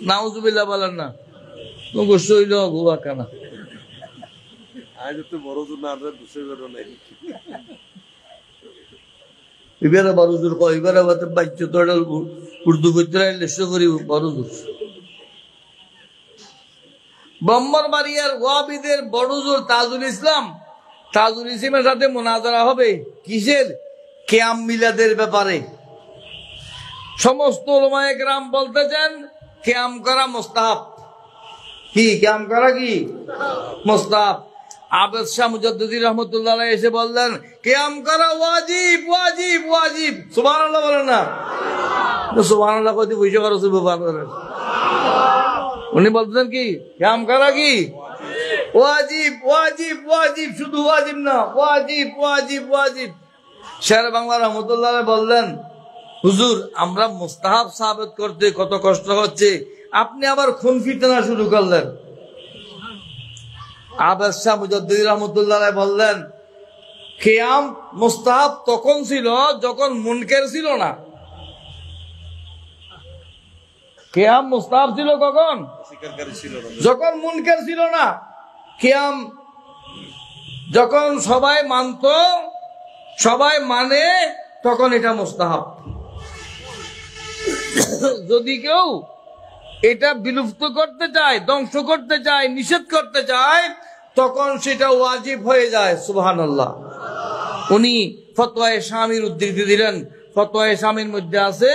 নাউজুবিল্লাহ বলেন না, শৈল গোয়া কানা এবারে বড় হুজুর কয়, এবারে বাচ্চ তো উর্দু করতে লেসো করি বড় হুজুর। ব্রাহ্মণবাড়িয়ার ওয়াহাবিদের বড় হুজুর তাজুল ইসলাম, তাজুল ইসলামের সাথে মুনাজারা হবে কিসের, কিয়াম মিলাদের ব্যাপারে। সমস্ত উলামায়ে কেরাম বলতেছেন কিয়াম করা মুস্তাহাব। কি কিয়াম করা কি মুস্তাহাব। আবেদ শাহ মুজাদ্দিদি রহমতুল্লাহ এসে বললেন কিয়াম করা ওয়াজিব, ওয়াজিব, ওয়াজিব। সুবহানাল্লাহ বলেন না, সুবহানাল্লাহ কইতে বুঝে পারো, সুবহানাল্লাহ। উনি বলতেন কি কিয়াম করা কি ওয়াজিব, ওয়াজিব, ওয়াজিব, শুধু ওয়াজিব না, ওয়াজিব, ওয়াজিব, ওয়াজিব। শের বাংলা রহমতুল্লাহ বললেন, হুজুর আমরা মুস্তাহাব সাবিত করতে কত কষ্ট হচ্ছে, আপনি আবার খুন ফিতনা শুরু করলেন। আবেদ শাহ মুজাদ্দিদি রহমতুল্লাহ বললেন কিয়াম মুস্তাহাব তখন ছিল যখন মুনকার ছিল না। কিয়াম মুস্তাহাব ছিল কখন? অস্বীকারী ছিল না। যখন মুনকার ছিল না। কিয়াম যখন সবাই মানত, সবাই মানে, তখন এটা মুস্তাহাব। যদি কেউ এটা বিলুপ্ত করতে চায়, ধ্বংস করতে চায়, নিষেধ করতে চায়, তখন সেটা ওয়াজিব হয়ে যায়। সুবহানাল্লাহ। উনি ফতোয়ায়ে শামির উদ্ধৃতি দিলেন। ফতোয়ায়ে শামির মধ্যে আছে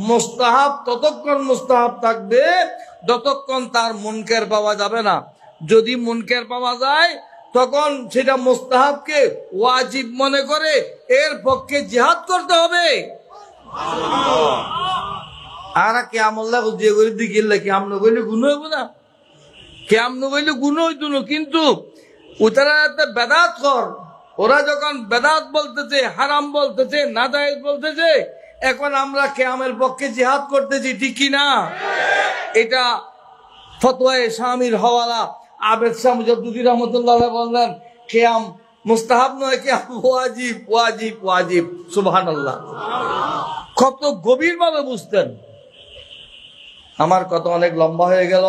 মুস্তাহাব ততক্ষণ মুস্তাহাব থাকবে যতক্ষণ তার মুনকার পাওয়া যাবে না। যদি মুনকার পাওয়া যায় তখন সেটা মুস্তাহাবকে ওয়াজিব মনে করে এর পক্ষে জিহাদ করতে হবে। আর কিয়ামুল্লাহ বুঝিয়ে করে দিকিল্লা কিয়াম নগইলে গুণ হইব না, কিয়াম নগইলে গুণ হইতো না। কিন্তু ওরা একটা বেদাত কর, ওরা যখন বেদাত বলতেছে, হারাম বলতেছে, নাজায়েজ বলতেছে, এখন আমরা কিয়ামের পক্ষে জিহাদ করতেছি, ঠিক কি না? এটা ফতোয়ায়ে শামির হওয়ালা আবেদ শাহ মুজাদ্দিদি রহমাতুল্লাহ বললেন কিয়াম মুস্তাহাব নয়, কিয়াম ওয়াজিব, ওয়াজিব, ওয়াজিব। সুবহানাল্লাহ। কত গভীরভাবে বুঝতেন। আমার কথা অনেক লম্বা হয়ে গেল,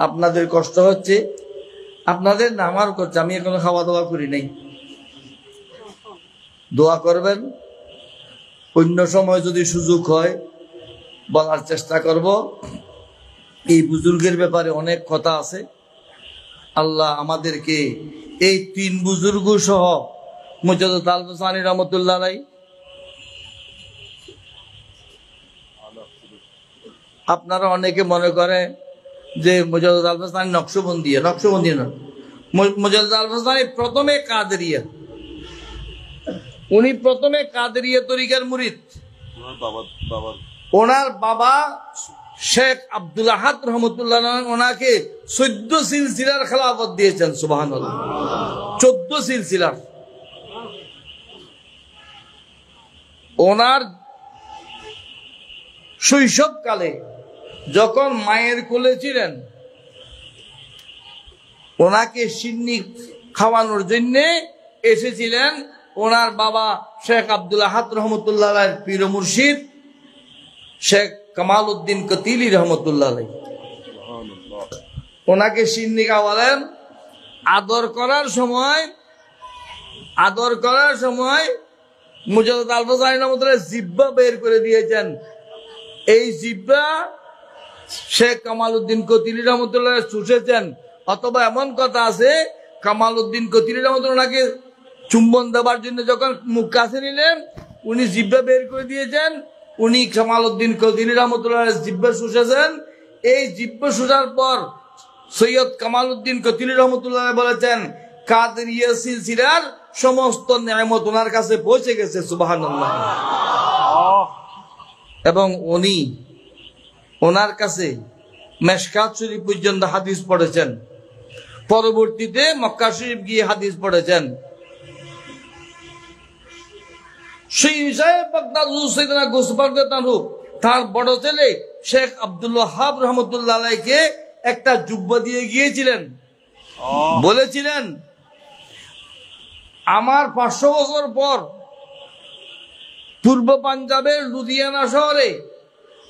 আপনাদের কষ্ট হচ্ছে, আপনাদের না আমার করছে। আমি এখনো খাওয়া দাওয়া করি নাই। দোয়া করবেন। অন্য সময় যদি সুযোগ হয় বলার চেষ্টা করব। এই বুজুর্গের ব্যাপারে অনেক কথা আছে। আল্লাহ আমাদেরকে এই তিন বুজুর্গ সহ মুজাদ্দিদ আল-ফাসানী রহমাতুল্লাহ আলাইহি, আপনারা অনেকে মনে করে যে মুজাদ্দিদ আল-ফাসানী নকশবন্দি না। মুজাদ্দিদ আল-ফাসানী প্রথমে কাদেরিয়া, উনি প্রথমে কাদেরিয়া তরিকার মুরিদ। ওনার বাবা শেখ আব্দুল আহাদ রহমতুল্লাহ ওনাকে 14 সিলসিলার খেলাফত দিয়েছেন। সুবহানাল্লাহ। 14 সিলসিলার। ওনার শৈশবকালে যখন মায়ের কোলে ছিলেন, ওনাকে সিন্নি খাওয়ানোর জন্য এসেছিলেন ওনার বাবা শেখ আব্দুল আহাদ রহমতুল্লাহ পীর মুর্শিদ শেখ কামাল উদ্দিন কতিলি রহমতুল্লাহ। ওনাকে সিন্নি খাওয়ালেন। আদর করার সময় মুজাদ্দিদ আল-ফাসানী রহমতুল্লাহ জিহ্বা বের করে দিয়েছেন। এই জিহ্বা শেখ কামাল উদ্দিন কতিলি রহমতুল্লাহ চুষেছেন। অথবা এমন কথা আছে কামাল উদ্দিন কতিলি রহমতুল্লাহ ওনাকে চুম্বন দেওয়ার জন্য যখন মুখ কাছে নিলেন, উনি জিহ্বা বের করে দিয়েছেন। উনি কামাল উদ্দিন কতিলি রহমতুল্লাহ জিহ্বা শুষেছেন। এই জিহ্বা শুষার পর সৈয়দ কামাল উদ্দিন কতিলি রহমতুল্লাহ বলেছেন কাদেরিয়া সিলসিলার সমস্ত নিয়ামত ওনার কাছে পৌঁছে গেছে। সুবহানাল্লাহ। এবং উনি ওনার কাছে মেশকাত শরীফ পর্যন্ত হাদিস পড়েছেন। পরবর্তীতে মক্কা শরীফ গিয়ে হাদিস পড়েছেন। তার বড় ছেলে শেখ আব্দুল ওয়াহাব রহমতুল্লাহ আলাইহিকে একটা জুব্বা দিয়ে গিয়েছিলেন। বলেছিলেন আমার 500 বছর পর পূর্ব পাঞ্জাবের লুধিয়ানা শহরে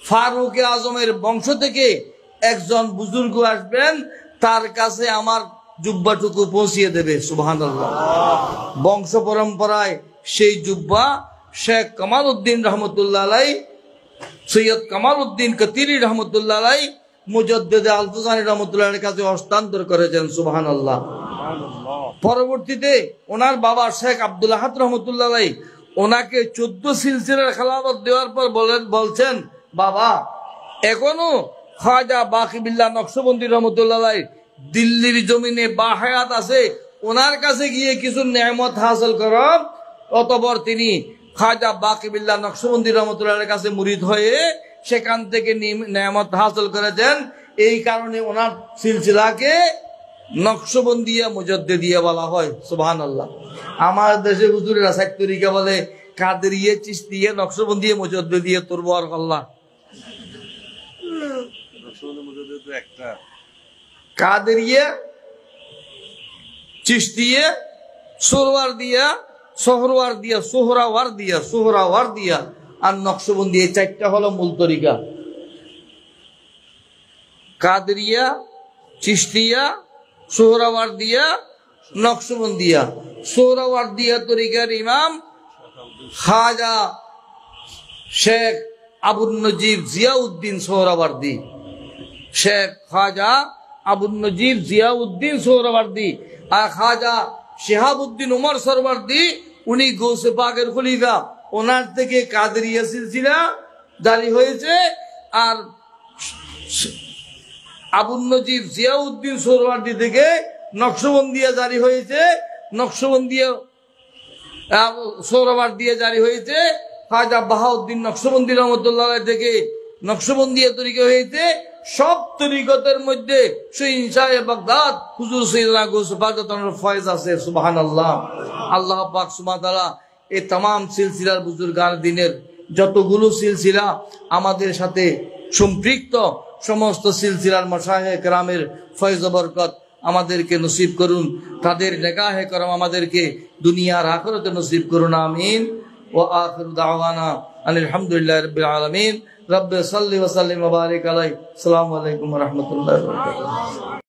ফারুক আজমের বংশ থেকে একজন বুজুর্গ আসবেন, তার কাছে আমার জুব্বাটুকু পৌঁছিয়ে দেবে। সুবহানাল্লাহ। বংশ পরম্পরায় সেই জুব্বা শেখ কামাল উদ্দিন রহমতুল্লাহ আলাইহি, সৈয়দ কামাল উদ্দিন কতিলি রহমতুল্লাহ আলাইহি মুজাদ্দিদ আল-ফাসানী রহমতুল্লাহর কাছে হস্তান্তর করেছেন। সুবহানাল্লাহ। পরবর্তীতে ওনার বাবা শেখ আব্দুল আহাদ রহমতুল্লাহ আলাইহি ওনাকে 14 সিলসিলার খেলাফত দেওয়ার পর বলছেন বাবা এখনো খাজা বাকিবিল্লাহ নকশবন্দি রহমতুল্লাহ আলাইহি দিল্লির জমিনে বাহায়াত আছে, ওনার কাছে গিয়ে কিছু নেয়ামত হাসিল করো। অতঃপর তিনি খাজা বাকিবিল্লাহ নকশবন্দি রহমতুল্লাহর কাছে মুরিদ হয়ে সেখান থেকে নেয়ামত হাসিল করেছেন। এই কারণে ওনার সিলসিলাকে নকশবন্দিয়া মুজাদ্দিদিয়া বলা হয়। সুবহানাল্লাহ। আমার দেশে হুজুরেরা সাত তরিকা বলে কাদেরিয়া, চিশতিয়া, নকশবন্দিয়া, মুজাদ্দিদিয়া, তুরবার আল্লাহ। কাদেরিয়া, চিশতিয়া, সোহরাওয়ার দিয়া আর নকশবন্দি, এই চারটা হলো মূল তরিকা। কাদরিয়া, চিশতিয়া, সোহরাওয়ার্দিয়া, নকশবন্দিয়া। সোহরাওয়ার্দিয়া তরিকার ইমাম খাজা শেখ আবুল নজিব জিয়াউদ্দিন সোহরাওয়ার্দী, শেখ খাজা আবুল নজিব জিয়াউদ্দিন সোহরাওয়ার্দী। আর খাজা শিহাবুদ্দিন উমর সরওয়ার্দী, উনি গৌসে পাকের খলিফা, ওনার থেকে কাদরিয়া সিলসিলা জারি হয়েছে। আর আবুল নজিব জিয়াউদ্দিন সোহরাওয়ার্দী থেকে নকশবন্দিয়া জারি হয়েছে। নকশবন্দিয়া সোহরাওয়ার্দিয়া জারি হয়েছে। খাজা বাহাউদ্দিন নকশবন্দি রহমতুল্লাহ থেকে নকশবন্দিয়া তরিকা হয়েছে। সব তরিকতের মধ্যে শাহে বাগদাদ হুজুর সাইয়েদনা গৌস পাক ফয়েজ আছে। সুবহানাল্লাহ। আল্লাহ পাক সুবহানাহু ওয়া তাআলা এই तमाम সিলসিলার বুজুর্গান দিনের যতগুলো সিলসিলা আমাদের সাথে সম্পৃক্ত, সমস্ত সিলসিলার মাশায়েখ কেরামের ফয়েজ ও বরকত আমাদেরকে নসিব করুন। তাদের নেগাহে করম আমাদেরকে দুনিয়ার আখিরাতে নসিব করুন। আমিন। ওয়া আখিরু দাওয়ানা আলহামদুলিল্লাহি রাব্বিল আলামিন। রব্বে সাল্লি ওয়া সাল্লিম ওয়া বারিক আলাইহি। আসসালামু আলাইকুম ওয়া রাহমাতুল্লাহি ওয়া বারাকাতুহু।